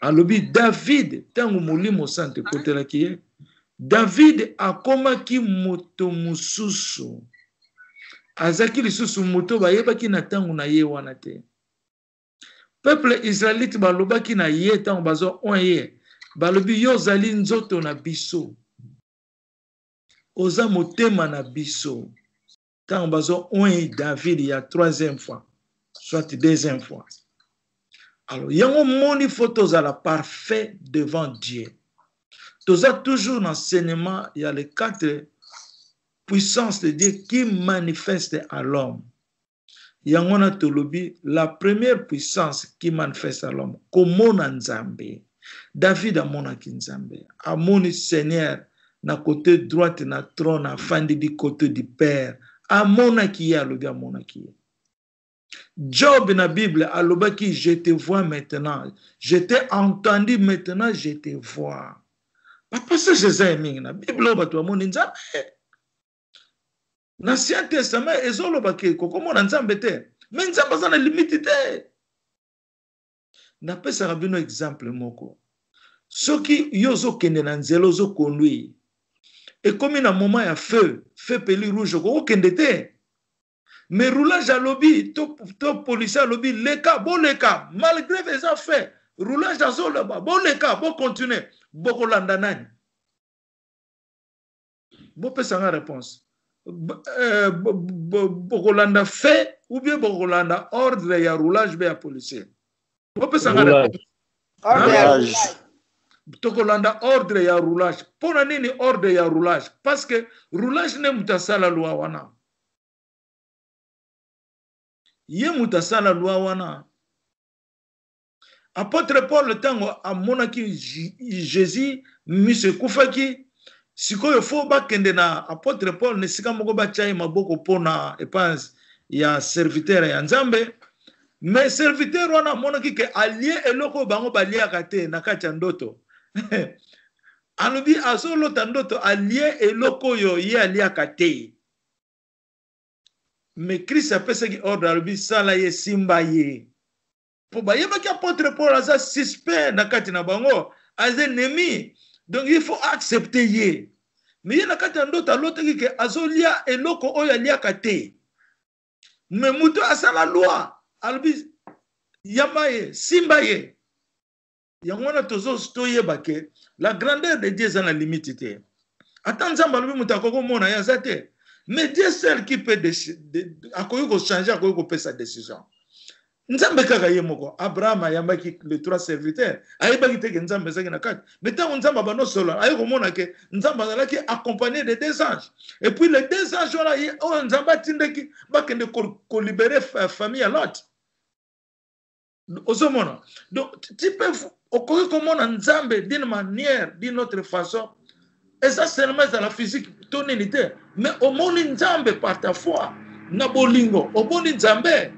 Alobi David tango molimo sante kotelaki ye, David akomaki mutu mususu. Azaki lisusu mutu bayebaki na tango na ye wana te. Peuple israélite balobaki na ye tango bazo onye, balobi yo zali nzoto na biso, oza motema na biso. Tango bazo onye David ya 3e fois, soit 2e fois. Alors, yango moni photos à la parfait devant Dieu. Toza toujours l'enseignement, il y a les 4 puissances de Dieu qui manifestent à l'homme. Yango na tolobi, la première puissance qui manifeste à l'homme, komona Nzambe. David amona ki Nzambe, amoni Seigneur na côté droite na trône afandi du côté du Père. Amonaki ye alobi amonaki ye. Job na Bible alobaki je te vois maintenant. Je t'ai entendu maintenant, je te vois. Papa ça Jésus mingi na Bible obato amoni nzambe. L'Ancien Testament ezolobaki kokomona nzambe te. Mais nzambe za na limite te. Na pesa rabino exemple moko. Soki yozo kende na nzela ozo conduire. Et comme na moment ya feu peli rouge ko kende te. Mais roulage à lobby, to policier à lobby, leka, malgré les affaires, roulage à zoloba, bon leka, bon continuer, bon kolandanani. Bon peut sa réponse. Bon kolanda fait ou bien bon kolanda ordre ya roulage be ya policier. Bon peut sa réponse. Roulage. Tokolanda ordre ya roulage. Pona nini ordre ya roulage? Parce que roulage ne mutasala loi wana. Ye mutasala loi wana. Apôtre Paul le tango amonaki Jésus mise kufaki sikoyo fo bakende na apôtre Paul ne sika moko bachai maboko pona epanse ya serviteur ya Nzambe. Mais serviteur wana monaki ke allié eloko bango balia kate na kati ya ndoto. Alobi azolo tandoto allié eloko yo ye alia kate. Mais Christ a fait ce qui ordre alobi sala ye simba ye. Po ba yeba ki apôtre Paul aza suspect na kati na bango, aza ennemi. Donc il faut accepter ye. Mais ye na kati ya ndoto alotaki ke azolia eloko oyo alia kate. Mais muto asala loi alobi yamba ye simba ye. Yangwana tozo toyeba ke la grandeur de Dieu est dans la limite. Attends, Nzamba alobi muto akoko mona ya zate. Mais Dieu seul qui peut décider, changer, peut sa décision. Nzambe kaka ye moko, Abraham ayambaki les trois serviteurs, ayebaki teke Nzambe zaki na kati. Mais tant Nzamba bano solo, ayeko mona ke Nzamba zalaki accompagné de deux anges. Et puis les deux anges là, oh Nzamba tindeki bakende ko libérer famille à l'autre. Osomona. Donc tu peux okoki komona Nzambe d'une manière, d'une autre façon. Et ça seulement dans la physique ton unité. Mais au monde Nzambe par ta foi, na bolingo, au monde Nzambe.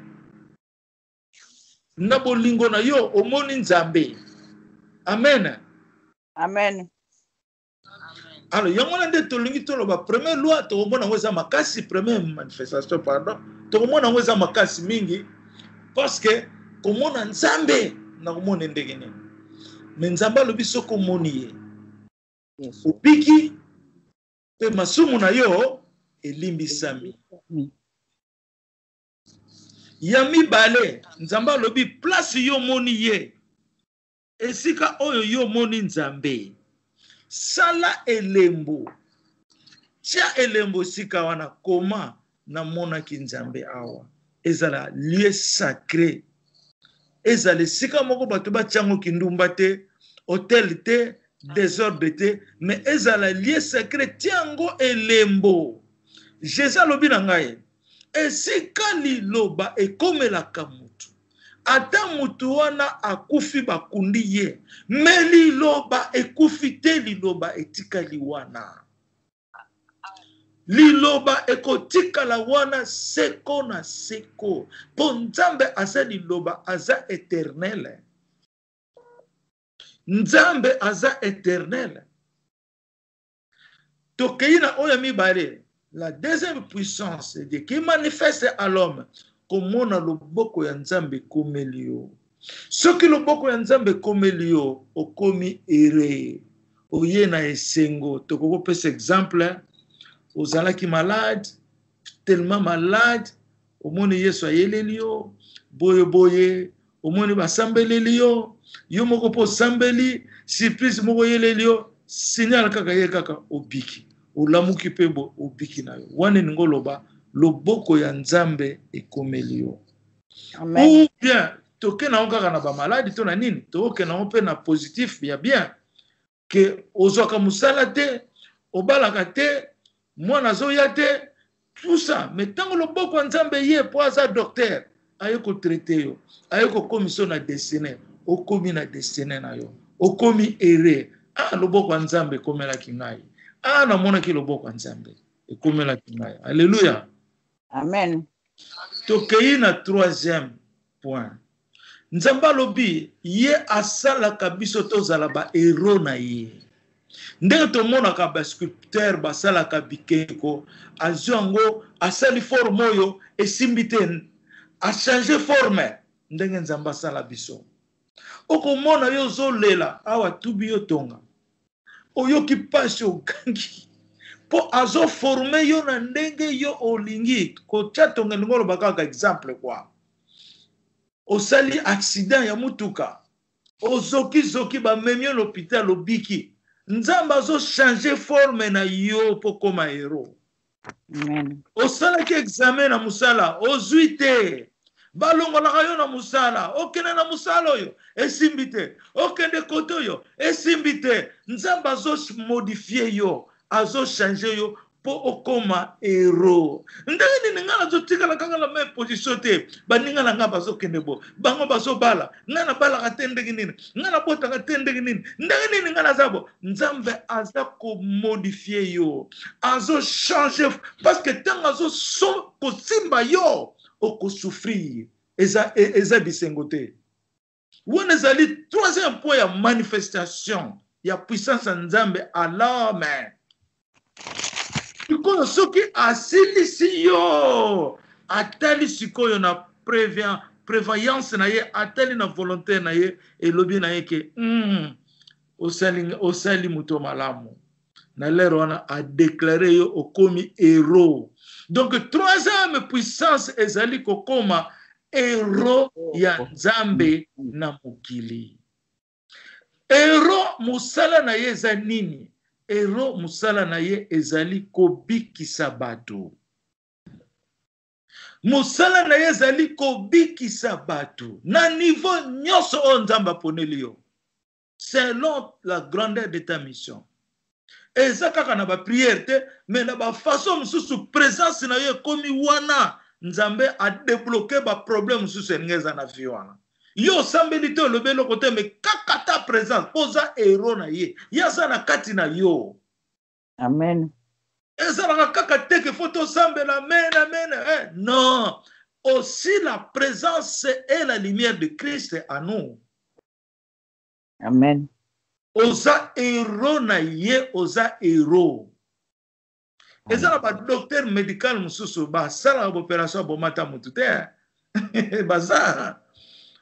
Na bolingo na yo, au monde Nzambe. Amen. Amen. Alors, yangona de tolingi toloba première loi to mona ngweza makasi première manifestation pardon. To mona ngweza makasi mingi parce que komona Nzambe na komona ndegene. Mais Nzamba lobi soko moni. Yes. Opiki pe masumu na yo elimbisami. Yami bale Nzamba lobi place yo moni ye. Esika oyo yo moni Nzambe. Sala elembo. Tia elembo sika wana koma na mona ki Nzambe awa. Ezala lieu sacré. Ezala sika moko bato ba tiango kindumba te, hôtel te, désordre te, mais ezala lieu secret tiango elembo. Jésus lobi na ngai. Esika liloba ekomelaka mutu. Ata mutu wana akufi bakundi ye. Me liloba ekufi te liloba etika liwana. Liloba ekotika la wana seko na seko. Po Nzambe aza liloba aza éternel. Nzambe aza éternel. Tokei na oya mibale. La deuxième puissance de qui manifeste à l'homme comme on a le boko ya Nzambe komelio. Ce que le boko ya Nzambe komelio o komi ere. Oye na esengo. Tokoko pe cet exemple. Ozala ki malade, tellement malade. Omoni yeso ayelelio. Boye boye. Omoni basambelelio. Yo moko po sambeli. Surprise moko yelelio. Signal kaka ye kaka obiki. Olamuki pebo obiki na yo. Wane ngoloba loboko ya Nzambe ekomelio. Amen. Ou bien toke na okaka na ba maladi to na nini? Toke na ope na positif ya bien que ozoka musala te, obalaka te, mwana zoya te, tout ça. Mais tango loboko ya Nzambe ye po aza docteur, ayeko traiter yo, ayeko komisio na destiné, okomi na destiné na yo, okomi ere. Ah loboko ya Nzambe komelaki ngai. namona ki loboko nzambe ekomela kinaya. Alléluia. Amen. Tokei na troisième point. Nzamba lobi ye asalaka biso tozala ba héros na ye. Ndenge tomonaka ba sculpteur basalaka bikeko azango asali forme oyo esimbi te a changer forme ndenge nzamba sala biso. Okomona yo zolela awa tubi yo tonga oyoki pasi okangi po azo forme yo na ndenge yo olingi kotia tonga ngolo bakaka exemple kwa osali accident ya mutuka ozoki ba memio l'hôpital obiki nzamba zo changer forme na yo po koma héros. Amen. Osala ki examen na musala ozuite balongolaka yo na musala okende na musala oyo esimbi te okende kote oyo esimbi te nzamba azo modifie yo azo changer yo po okoma héros. Ndenge nini nga nazotikala kaka na même position te baninga na nga bazokende bo bango bazobala nga nabalaka te ndenge nini nga nabotaka te ndenge nini ndenge nini nga naza bo nzambe aza komodifie yo azo changer parce que ntango azo kosimba yo okosouffrir eza bisengo te. Wana ezali troisième point ya manifestation ya puissance ya nzambe à l'homme. Sikoyo soki asilisi yo atali sikoyo na prévoyance na ye atali na volonté na ye elobi na ye ke osali muto malamu na lero wana a déclaré yo okomi héros. Donc troisième puissance ezali kokoma héros ya nzambe na mokili. Héros musala na ye eza nini? Héros musala na ye ezali kobikisa bato. Musala na ye ezali kobikisa bato na niveau nyonso oyo nzambe aponeli yo selon la grandeur de ta mission. Eza kaka na ba prière te mais na ba façon mususu présence na ye komi wana nzambe a débloquer ba problème mususu ngeza na vie wana. Yo sambeli te lobelo kote me kaka ta présence poza héros na ye yaza na kati na yo. Amen. Eza na kaka te ke photo sambela amen. Non, aussi la présence et la lumière de Christ à nous. Amen. Oza héros na ye oza héros. Eza na ba docteur médical mususu ba sala opération bomata mutu te. Baza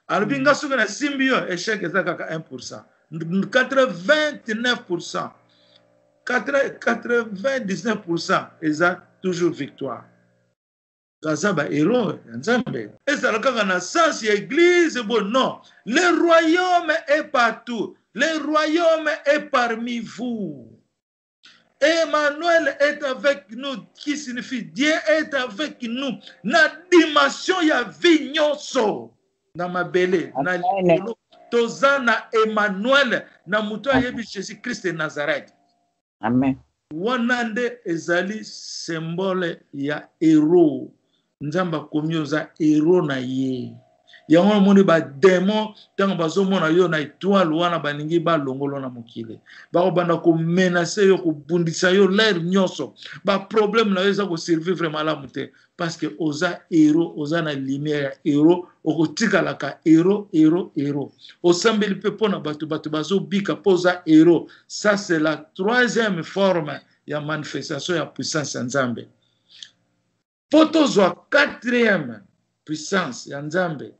alors nga soki na simbi yo échec eza kaka 1%. 99%. 99% eza toujours victoire. Gaza ba héros nzambe. Eza kaka na sens ya église bon non. Le royaume est partout. Le royaume est parmi vous. Emmanuel est avec nous, qui signifie Dieu est avec nous. Na dimension ya vie nyonso. Na mabele, na likolo, toza na Emmanuel, na muto ayebi Jésus Christ de Nazareth. Amen. Wanande ezali symbole ya héros. Nzamba komi oza héros na ye. Yango moni ba démon tango bazomona yo na étoile wana baningi ba longolo na mokile. Ba banda ko menacer yo ko bundisa yo l'air nyonso. Ba problème na yo za ko survivre malamu te parce que oza héros, oza na lumière ya héros, okotika laka héros. Osambeli pe pona batu bazo bika poza héros. Ça c'est la troisième forme ya manifestation ya puissance ya Nzambe. Potozwa quatrième puissance ya Nzambe.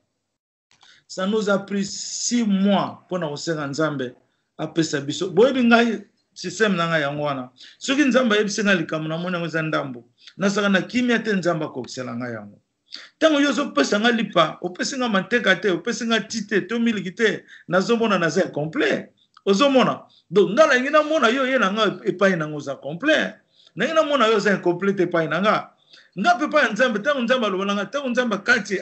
Ça nous a pris 6 mois pour nous faire Nzambe apesa biso. Boyebi ngai système nanga yango wana. Soki Nzambe yebisenga likamu na mona ngeza ndambo. Nasaka na kimia te Nzamba ko kiselanga yango. Tango yozo pesa nga lipa, opesinga manteka te, opesinga tite, to miliki te, nazomona na za complet. Ozomona. Donc ngala ngina mona yo ye nanga epai nango za complet. Na ngina mona yo za incomplet epai nanga. Nga pepa ya Nzambe tango Nzamba lobalanga tango Nzamba kati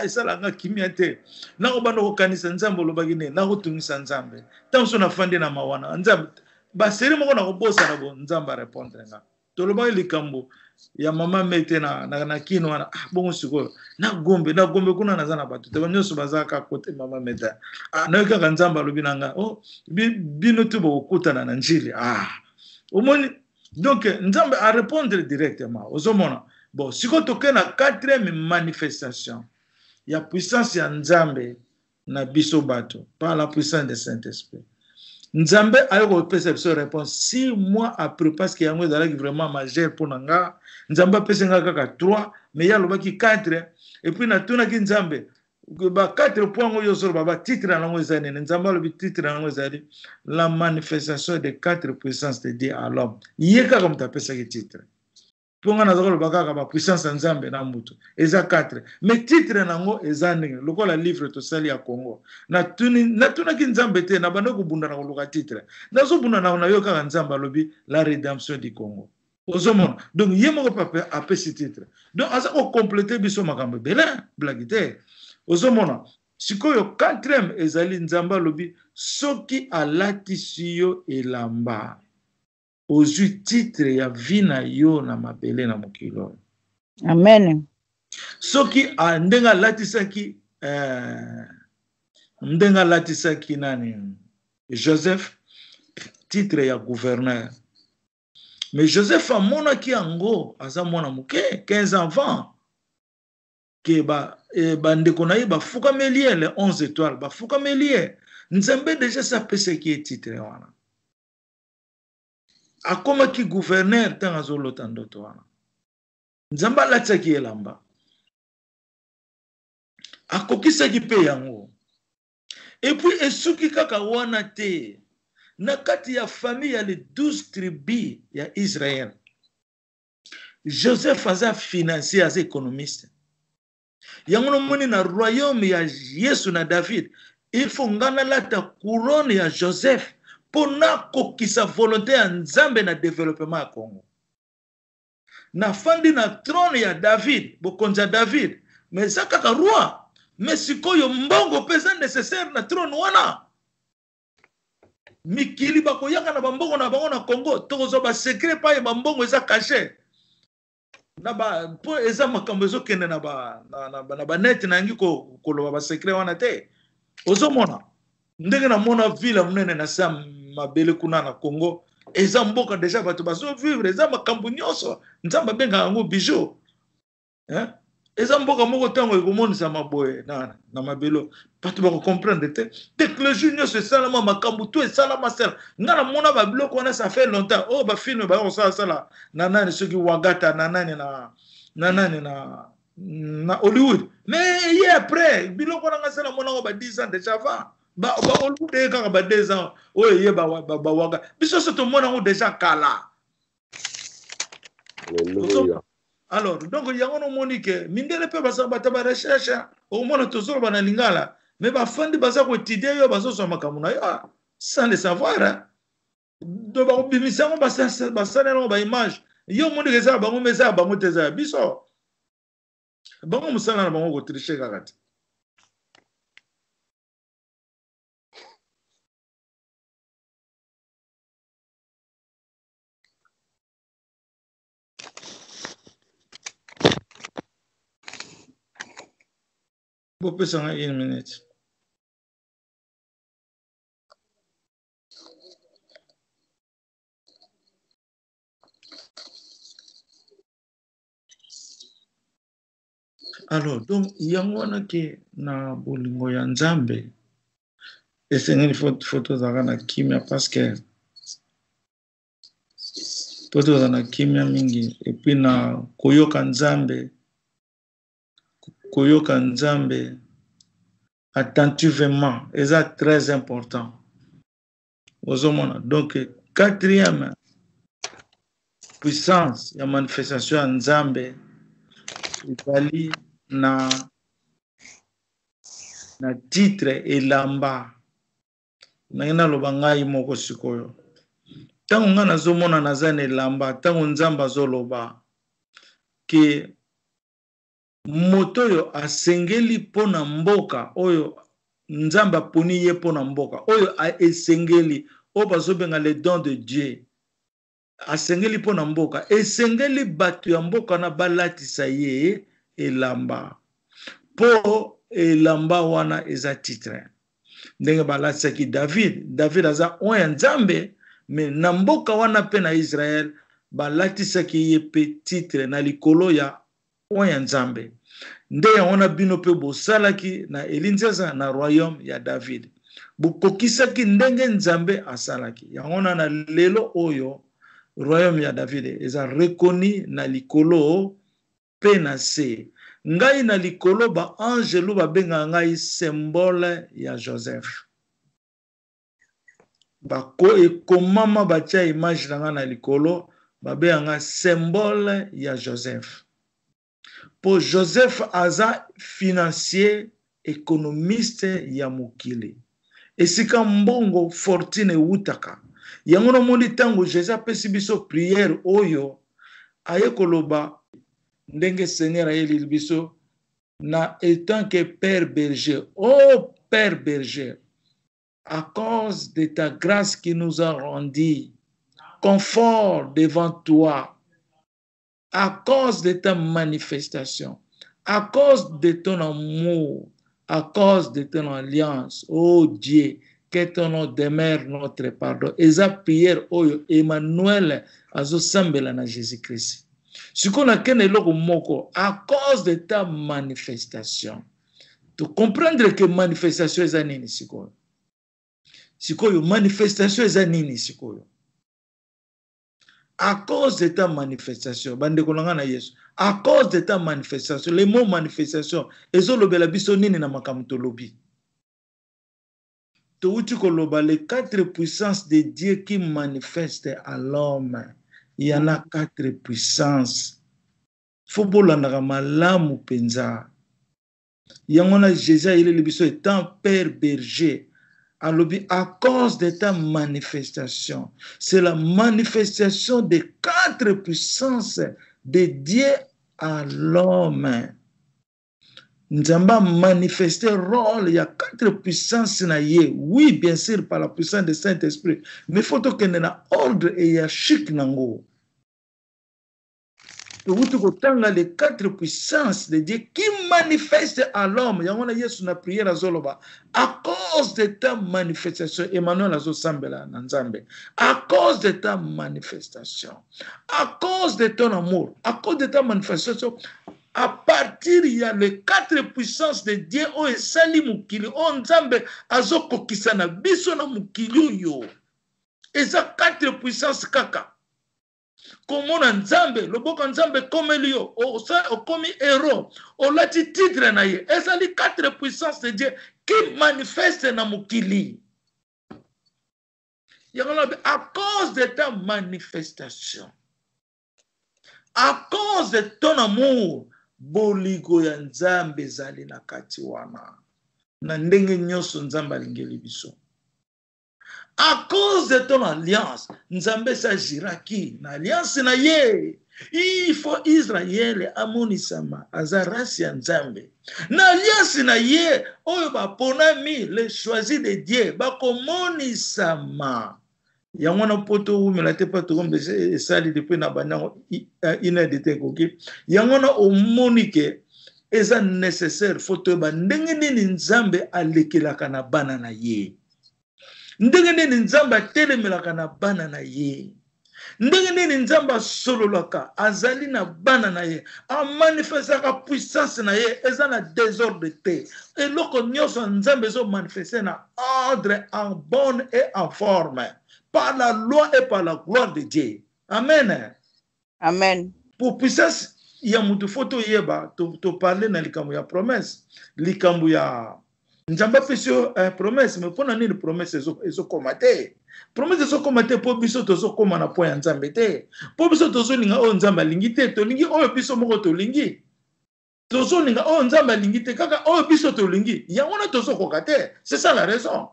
esalanga kimia te nako bando ko kanisa Nzambe lobaki ne nako tungisa Nzambe tango so na fande na mawana Nzambe ba seri moko na ko bosa na bo Nzamba répondre nga to lobaki likambo ya mama mete na kino wana bongo sikoyo na gombe kuna nazana batu te banyoso bazaka kote mama mete na kaka Nzamba lobi nanga bino tu bo kutana na njili omoni Donc nzambe a répondre directement ozomona. Bon siko toke na 4e manifestation ya puissance ya nzambe na biso bato par la puissance de Saint-Esprit. Nzambe ayoko pesa biso réponse 6 mois après parce que yango ezalaki vraiment majeur pour nanga. Nzambe apesa nga kaka 3 mais ya lobaki 4 et puis na tuna ki nzambe ba 4 points ngo yosoro baba titre nango ezali nzambe lobi titre nango ezali la manifestation des 4 puissances de Dieu à l'homme. Yeka comme ta pesa ki titre. Ponga na zolo bakaka ba puissance nzambe na mutu eza 4 mais titre nango eza ndenge lokola livre to sali ya Congo na tuna ki nzambe te na bando kubunda na koluka titre nazo bunda na yo kaka nzambe lobi la rédemption du Congo ozomona. Donc yemoko papa apesi titre donc asa ko compléter biso makambo bela blagite ozomona. Sikoyo 4e ezali nzambe lobi soki alatisi yo elamba ozwi titre ya vina yo na mabele na mokilo. Amen. Soki ndenga latisaki nani Joseph titre ya gouverneur. Mais Joseph amonaki yango aza mwana moke 15 ans avant ke bandeko na ye bafukameli ye les 11 étoiles bafukameli ye nzambe déjà sapesaki titre wana. Akomaki gouverneur tanga zolota ndoto wana. Nzamba latsaki elamba. Akokisaki pe yango. Et puis esuki kaka wana te. Na kati ya famille ya les 12 tribus ya Israël. Joseph aza financier aza économiste. Yango no moni na royaume ya Yesu na David. Il faut ngana lata couronne ya Joseph. Pona kokisa volonté ya nzambe na développement ya Congo. Na fandi na trône ya David, bokonza David, mais ça kaka roi, mais sikoyo mbongo pesa nécessaire na trône wana. Mikili bako yaka na bambongo na bango na Congo, tokozo ba secret pa ya bambongo eza caché. Na ba po eza makambo ezo kende na ba net na ngi ko koloba ba secret wana te. Ozomona. Ndenge na mona ville munene na sa mabele kuna na Congo eza mboka déjà bato bazo vivre eza makambo nyonso nzamba benga yango bijou eza mboka moko tango ekomonisa maboye na mabelo bato bako comprendre te technologie nyonso esalama makambo to esalama sala ngana mona ba biloko wana ça fait longtemps oh ba film ba ko sala na nani soki wagata na nani na Hollywood mais hier après biloko na ngasala mona ko ba 10 ans déjà avant ba olude kaka ba 2 ans oye ye ba waga biso so to mona ngo déjà kala. Alléluia. Alors donc yango no monike mindele pe basa bataba recherche au mona to zoro bana lingala mais ba fandi baza ko étudier yo bazo so makamu na yo sans le savoir do ba obimisa ngo basa no ba image yo monike za bango meza bango teza biso bango musala na bango ko tricher kaka. Vous pouvez s'en aller 1 minute. Alors, donc, il y a un qui na bolingo ya nzambe. Et c'est une photo na kimia parce que photo na kimia mingi. Et puis na koyoka nzambe attentivement, et ça très important. Donc, 4e puissance, la manifestation en Nzambe, Italie, na titre et lamba. Na lobanga imoko sikoyo. Tango nga nazomona nazane lamba, tango Nzamba zoloba, ke moto oyo asengeli pona mboka oyo nzamba poni ye pona mboka oyo esengeli o bazobenga le don de Dieu asengeli pona mboka esengeli bato ya mboka na balatisa ye elamba po elamba wana eza titre ndenge balatisaki David aza oya nzambe mais na mboka wana pe na Israël balatisaki ye pe titre na likolo ya oya nzambe nde yango na bino pe bosalaki na elinzeza na royaume ya David bokokisaki ndenge nzambe asalaki yango na lelo oyo royaume ya David eza reconnu na likolo pe na se ngai na likolo ba angelu babenga ngai symbole ya Joseph bako ekomama batia image na nga na likolo babenga nga symbole ya Joseph po Joseph aza financier économiste ya mokili esika mbongo fortune utaka yango na moni tango Jésus apesi biso prière oyo aye koloba ndenge Seigneur ayeli biso na étant que Père berger oh Père berger à cause de ta grâce qui nous a rendu confort devant toi à cause de ta manifestation à cause de ton amour à cause de ton alliance oh Dieu que ton nom demeure notre pardon eza prière oyo Emmanuel azosambela na Jésus-Christ sikona kene loko moko à cause de ta manifestation tu comprendre que manifestation eza nini sikoyo sikoyo manifestation eza nini sikoyo à cause de ta manifestation bande kolanga na Yesu à cause de ta manifestation le mot manifestation ezolobela biso nini na makambo tolobi touti koloba les 4 puissances de Dieu qui manifestent à l'homme il y en a 4 puissances faut bolanda malamu penza yango na Jésus il est biso étant père berger alobi à cause de ta manifestation c'est la manifestation des 4 puissances de Dieu à l'homme Nzamba manifester rôle il y a 4 puissances na ye oui bien sûr par la puissance du Saint-Esprit mais faut que na ordre et hiérarchique nango les 4 puissances de Dieu qui manifestent à l'homme. Yangona Yesu na prière azoloba. À cause de ta manifestation, Emmanuel azosambela na Nzambe. À cause de ta manifestation, à cause de ton amour, à cause de ta manifestation, à partir il y a les 4 puissances de Dieu o esali mukili o Nzambe azokokisa na biso na mukili yo. Eza 4 puissances kaka. Comment Nzambe, le boko Nzambe comme Elio, au comme héros, au lati titre na ye, et ça les 4 puissances de Dieu qui manifestent na mukili. À cause de ta manifestation, à cause de ton amour, boligo ya Nzambe zali na kati wana. Na ndenge nyoso Nzambe alingeli biso. À cause de ton alliance, Nzambe s'agiraki na alliance na ye. Il faut Israël amonisama azarasi ya Nzambe. Na alliance na ye, oyo ba ponami les choisis de Dieu, ba komonisama. Yangona poto umela te pato kombe esali depuis na banyango ina de te koki. Yangona omonike eza nécessaire photo ba ndenge nini Nzambe alekelaka na bana na ye. Ndenge nini Nzambe atelemelaka na bana na ye. Ndenge nini Nzambe asololaka azali na bana na ye. Amanifestaka puissance na ye eza na désordre te. Eloko nyonso Nzambe ezo manifester na ordre en bonne et en forme. Par la loi et par la gloire de Dieu. Amen. Amen. Pour puissance ya mutu foto yeba to parler na likambo ya promesse. Likambo ya Nzamba pesio promesse mais pona nini promesse ezo komate. Promesse ezo komate po biso tozo koma na point ya Nzambe te. Po biso tozo linga o Nzamba lingi te to lingi o biso moko to lingi. Tozo linga o Nzamba lingi te kaka o biso to lingi. Yango na tozo kokate. C'est ça la raison.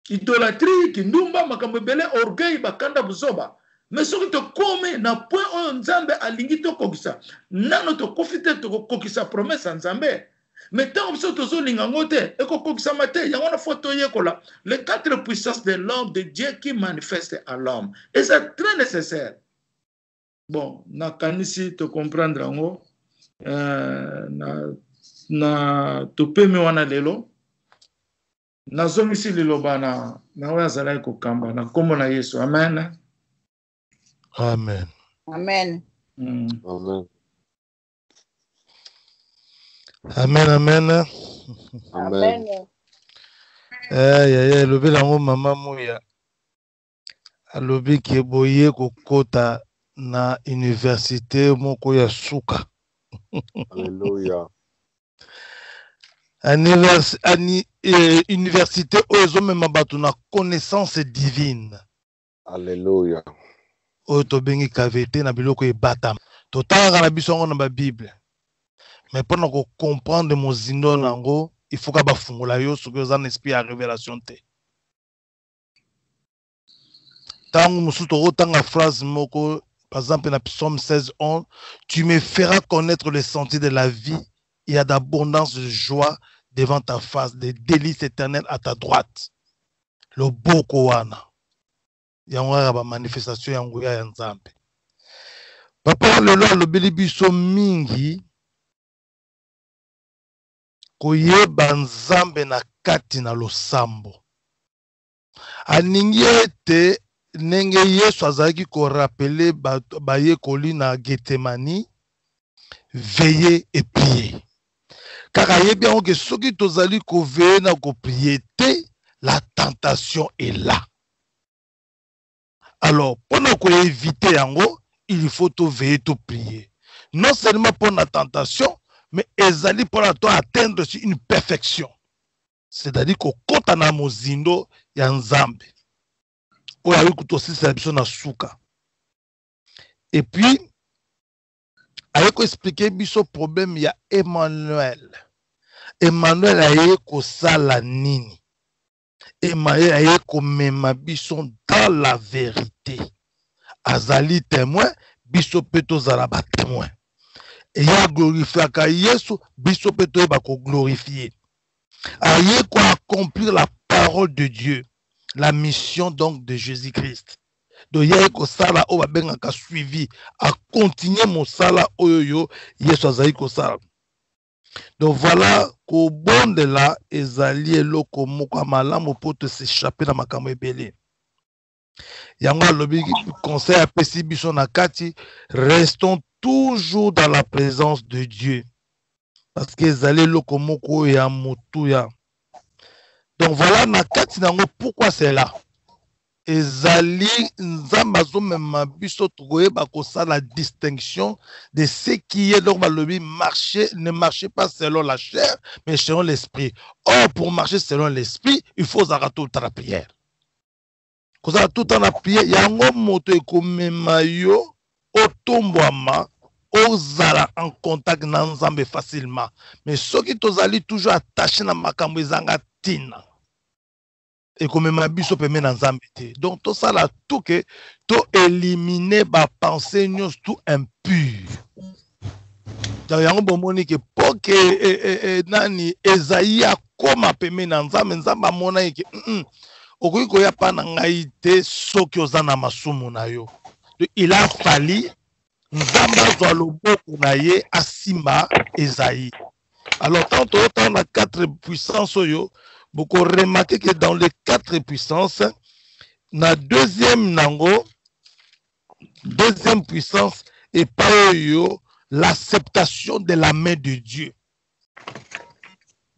Idolâtrie kindumba makambo bele orgueil bakanda buzoba. Mais soki to kome na point o Nzambe alingi to kokisa. Nano to kofite to kokisa promesse Nzambe. Mais tant que nous sommes les 4 puissances de l'homme, de Dieu qui manifestent à l'homme. Et c'est très nécessaire. Bon, na kanisi te comprendre ngo na topeme wana lelo na zomisi lelo bana na wazala ko kamba na kombo na Yesu. Amen. Amen. Amen. Amen. Amen, amen. Amen. Lobi lango mama moya. Alobi ke boye kokota na université moko ya suka. Alléluia. Université oyo ezomema bato na connaissance divine. Alléluia. Oyo tobengi KVT na biloko ebatama. Totanga na biso yango na ba Bible. Mais pendant qu'on comprendre mozindo nango, il faut que fungola yo soki oza na esprit ya révélation te. Tango mususu tokotanga phrase moko, par exemple na Psaume 16:11, tu me feras connaître le sentier de la vie, il y a d'abondance de joie devant ta face, des délices éternelles à ta droite. Le boko wana. Yango ba manifestation yango ya Nzambe. Papa lelo alobeli biso mingi koyeba Nzambe na kati na losambo. Aningi ete nenge Yesu azalaki korapele bayekoli na Getsemani, veiller et prier. Car ayebi yango ke soki tozali koveye na koprier te, la tentation est là. Alors, pendant qu'on éviter yango, il faut te veiller, te prier. Non seulement pour la tentation, mais ezali pour toi atteindre une perfection. C'est-à-dire qu'on compte na mozindo ya Nzambe. Oya yukuto si c'est biso na suka. Et puis ayeko expliquer biso problème ya Emmanuel. Emmanuel ayeko sala nini? Emmanuel ayeko mema biso dans la vérité. Azali témoin, biso peto zala ba témoin. Et il a glorifié car Yesu biso peto ba ko glorifier. Aye ko accomplir la parole de Dieu, la mission donc de Jésus-Christ. Donc il ko sala o ba benga ka suivi à continuer mon sala oyo Yesu azali ko sala. Donc voilà ko bonde là ezali eloko moko malamu pour te s'échapper na makambo ebele. Yango lobi conseil à pesi biso na kati, restons toujours dans la présence de Dieu. Parce que ezali eloko moko ya motuya. Donc voilà na kati nango pourquoi c'est là. Ezali nzamba zo mema biso tokoyeba kosala la distinction de ce qui est donc balobi marcher, ne marcher pas selon la chair mais selon l'esprit. Or pour marcher selon l'esprit, il faut arrêter toute la prière. Kozala tout en la prière, yango moto ekomema yo otombwama ozala en contact na Nzambe facilement. Mais soki tozali toujours attaché na makambo ezanga tina. Et comme ma biso peme na Nzambe te. Donc tout ça là tout que to éliminer ba pensée nyos tout impur. Donc yango bomoni ke poke nani Esaïe akoma peme na Nzambe, Nzambe amona ke okoki koya pa na ngai te soki oza na masumu na yo. Donc il a fallu Nzambe azwa loboko na ye asimba Esaïe. Alors tant autant na quatre puissances oyo, beaucoup remarquer que dans les quatre puissances, na deuxième nango, deuxième puissance et pas yo l'acceptation de la main de Dieu.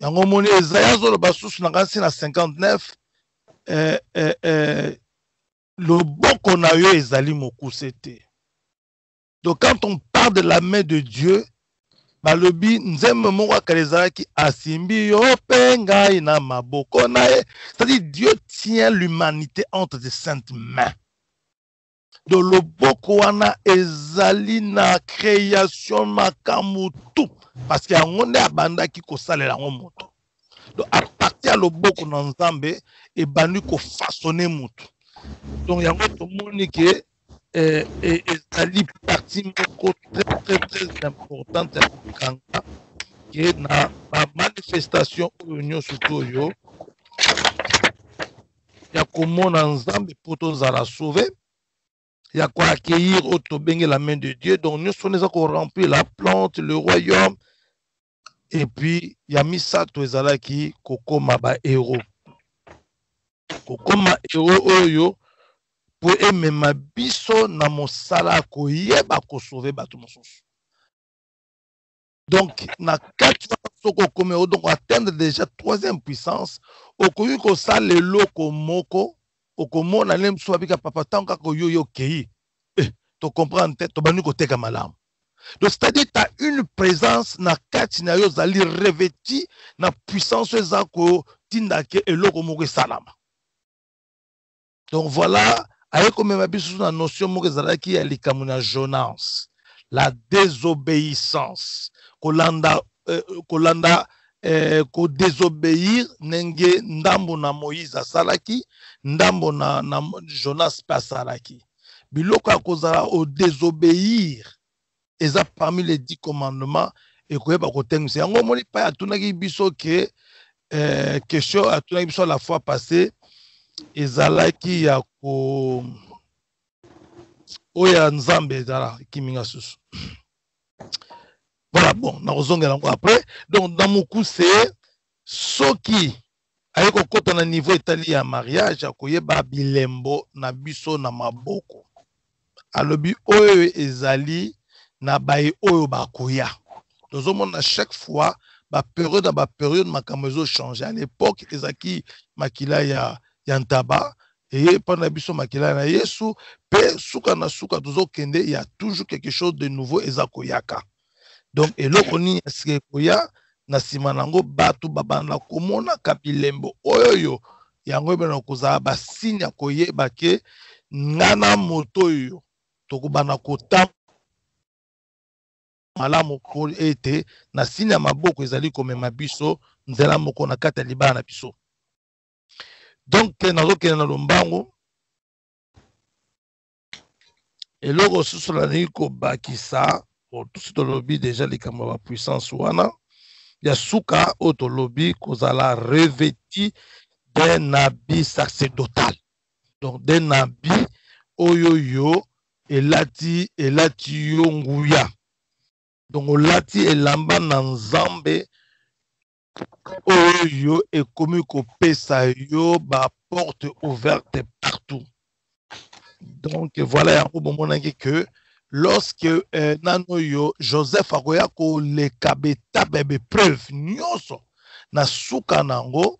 Yango moni Esaïe zo ba susu na kasi na 59 loboko na yo ezali mokusete. Donc quand on parle de la main de Dieu, balobi nzembe moko akalezala ki asimbi yo pengai na maboko na ye. C'est-à-dire Dieu tient l'humanité entre ses saintes mains. Donc loboko wana ezali na création makambo tout parce que yango nde abandaki kosalela yango moto. Donc à partir de loboko na Nzambe ebandi ko façonner moto. Donc yango tomoni ke ezali partie moko très importante kanga ke na ba manifestation oyo nyonso oyo ya komona Nzambe po tozala sauvé, ya ko accueillir oto bengi la main de Dieu. Donc nyonso neza ko remplir la plante, le royaume, et puis ya misato ezalaki kokoma ba héros. Kokoma héros oyo po emema biso na mosala koyeba sauver bato mosusu. Donc na kati soko comme donc atteindre déjà troisième puissance okoki kosala eloko moko okomona le mso abika papa tanka ko yo kei to comprendre tête to bani koteka malamu. Donc c'est-à-dire tu as une présence na kati na yo zali revêti na puissance ezako tindake eloko moko salama. Donc voilà aye comme ma biso na notion moko ezalaki ya likamuna Jonas, la désobéissance kolanda ko désobéir nenge ndambo na Moïse asalaki ndambo na Jonas pasalaki biloko akozala au désobéir eza parmi les 10 commandements et koyeba kotengisa yango moni pa atunaki biso ke question atunaki biso la fois passée ezalaki ya ko oya nzambe ezala kiminga susu. Voilà, bon, après. Donc, dans mon coup, c'est ce qui, avec un niveau italien mariage, akoyeba bilembo na biso na maboko. Alobi oyo ezali na bae oyo bakoya. Donc, à chaque fois, ba période makamezo change. À l'époque, ezaki makila ya ntaba et pendant biso makila na Yesu, pe suka na suka tozo kende, il y a toujours quelque chose de nouveau ezakoyaka. Donc, eloko ni esikekoya na sima nango batu babanda komona kapilembo oyo yango bena kozala ba signe ya koyeba ke ngana moto yo tokobana kota malamu ko ete na signe ya maboko ezali komema biso nzela moko na kata libana na biso. Donc nazokende na lombango eloko susu la niko bakisa tout lobby déjà les camarades puissance wana ya suka autolobby kozala revêti d'un habit sacerdotal, donc d'un habit oyoyo elati yo nguya, donc olati elamba na nzambe oyo ekomi kopesa yo ba porte ouverte partout. Donc voilà yango bomonaki que lorsque nanoyo Joseph akoya ko le kabeta bebe preuve nyonso na suka nango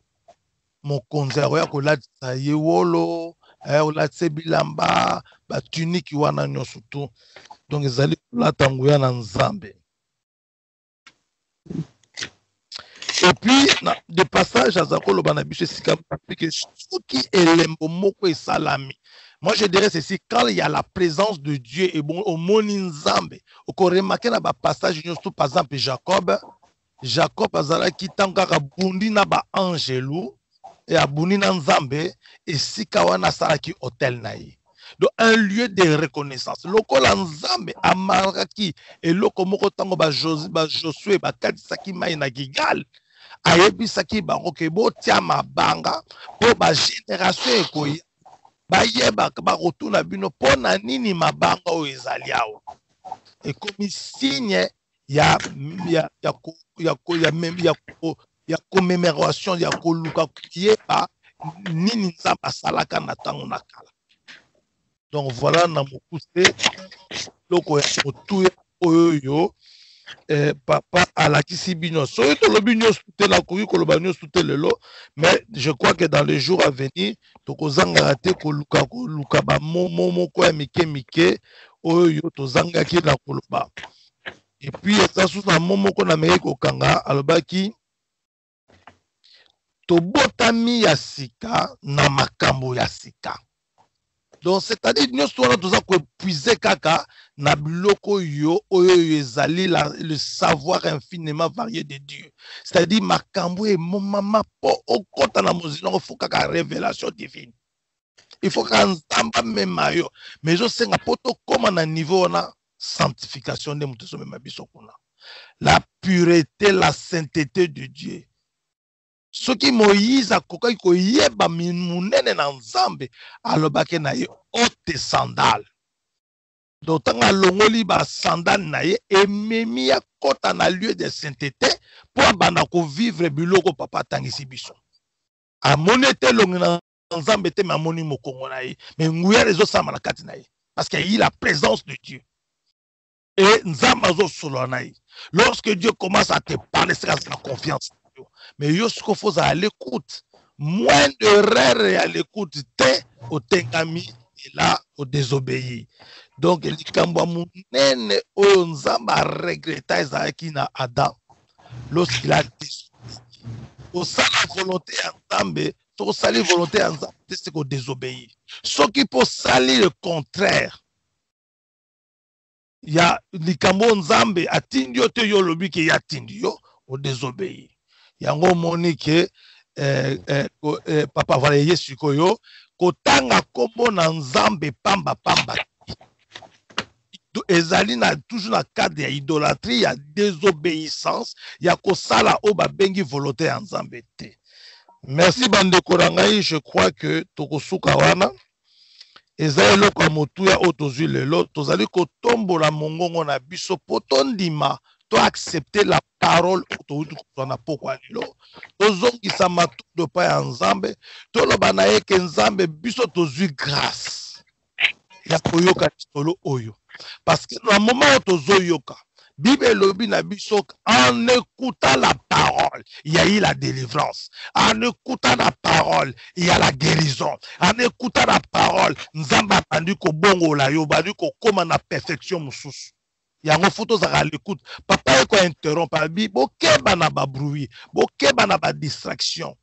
mokonzi akoya ko latisa ye wolo olatise bilamba ba tuniki wana nyonso tu, donc ezali kolata nguya na nzambe. Et puis de passage azakolo bana biso sika que soki elembo moko esalami. Moi, je dirais ceci, quand il y a la présence de Dieu et bon, au Moninzambe, au remarqué dans le passage, par exemple, Jacob azala qui tangaka bundi na ba angelou et a bundi na nzambe et si kawana salaki hôtel naï. Donc, un lieu de reconnaissance. Loko la nzambe amaraki et loko moko tango ba Josué ba kadisaki mai na Gigal. Ayebisaki ba okebo tia mabanga po ba génération ekoya. Bayeba bakotuna bino pona nini mabanga oyo ezali awa ekomi signe ya commémoration ya koluka kuyeba nini nzambe asalaka na ntango na kala. Donc voilà na mokuse loko ya motuya oyo papa alakisi bino soki tolobi nyonso te nakoki koloba nyonso te lelo, mais je crois que dans les jours à venir tokozangaka te koluka bamomo moko ya mike oyo tozangaki na koloba. Et puis eza susu na mo moko na meki kokanga alobaki tobotami ya sika na makambo ya sika. Donc c'est-à-dire nous sommes épuisés kaka na biloko yo oyo ezali le savoir infiniment varié de Dieu. C'est-à-dire makambo e mama po okota na mozina il faut kaka révélation divine. Il faut ka nzamba mema yo. Mais je sais nga poto comme na niveau na sanctification de muteso mema biso kuna. La pureté, la sainteté de Dieu. Ce qui Moïse a kokai ko yeba munene na nzambe alobake na ye haute sandale. Donc tanga longoli ba sandale na ye ememi ya kota na lieu de sainteté pour bana ko vivre biloko papa tangisi biso. A monete longina nzambe te mamoni mokongo na ye mais nguya les osama na kati na ye parce qu'il y a la présence de Dieu et nzambe azosolola na ye. Lorsque Dieu commence à te parler c'est la confiance mais yo ce qu'il faut à l'écoute moins de rire et à l'écoute te au tengami et là au désobéir. Donc likambo munene oyo nzambe a regretta ezalaki na Adam lorsqu'il a désobéi. Au sala volonté ya nzambe to sali volonté ya nzambe c'est qu'on désobéir. Ce qui peut salir le contraire. Il y a likambo nzambe atindi yo te yo lobi ke ya tindi yo au désobéir. Yango moni ke papa valaye sikoyo kotanga kombo na nzambe pamba pamba ezali na toujours na cadre ya idolâtrie ya désobéissance ya kosala o babengi volonté ya nzambe te. Merci bandeko na ngai, je crois que tokosuka wana ezali eloko ya motuya oyo tozwi lelo tozali kotombola mongongo na biso po tondima to accepter la parole autour na pokwa lelo tozongisa matundo pa ya nzambe toloba na ye ke nzambe biso tozwi grâce ya koyoka lisolo oyo parce que na moment où tozoyoka Bible elobi na biso en écoutant la parole il y a eu la délivrance, en écoutant la parole il y a la guérison, en écoutant la parole nzambe atandi kobongola yo bandi kokoma na perfection mosusu. Yango foto zaka l'écoute papa eko interrompre bi bokeba na ba bruit bokeba na ba distraction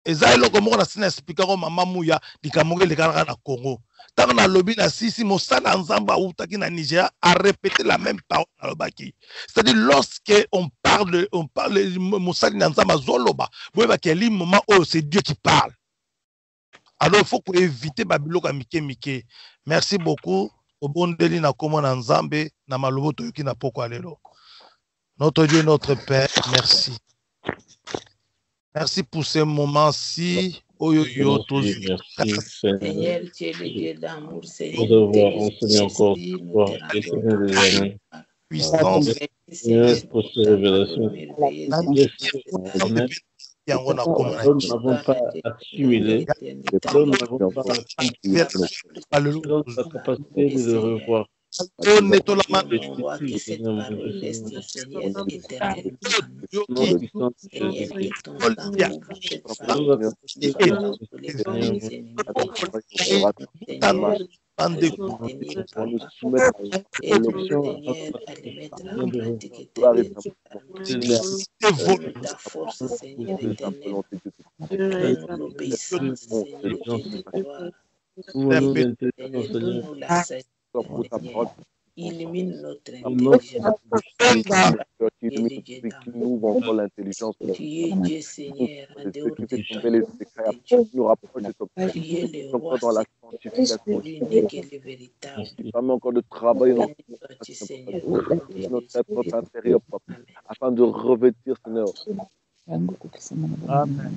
ezali loko moko na sina expliquer ko mama muya likamonge lekana na Congo tant na lobby na sisi mosala nzamba outaki na Nigeria a répété la même parole na lobaki. C'est-à-dire lorsque on parle mosali na nzamba zoloba boyeba que li moment où c'est Dieu qui parle. Alors il faut qu'on éviter babiloko mike mike. Merci beaucoup. Obondeli na komo na nzambe na malobo toyoki na poko lelo. Notre Dieu, notre Père, merci. Merci pour ce moment-ci. Merci, Seigneur, tu es le Dieu d'amour, Seigneur. Nous devons enseigner encore puissance. Merci pour ces révélations. Nous n'avons pas accumulé, nous n'avons pas la capacité de le revoir. Illumine notre intelligence. Tu es Dieu Seigneur, en dehors de toi. Tu es le roi, l'unique et le véritable. Encore de travailler notre être intérieur, afin de revêtir, Seigneur. Amen.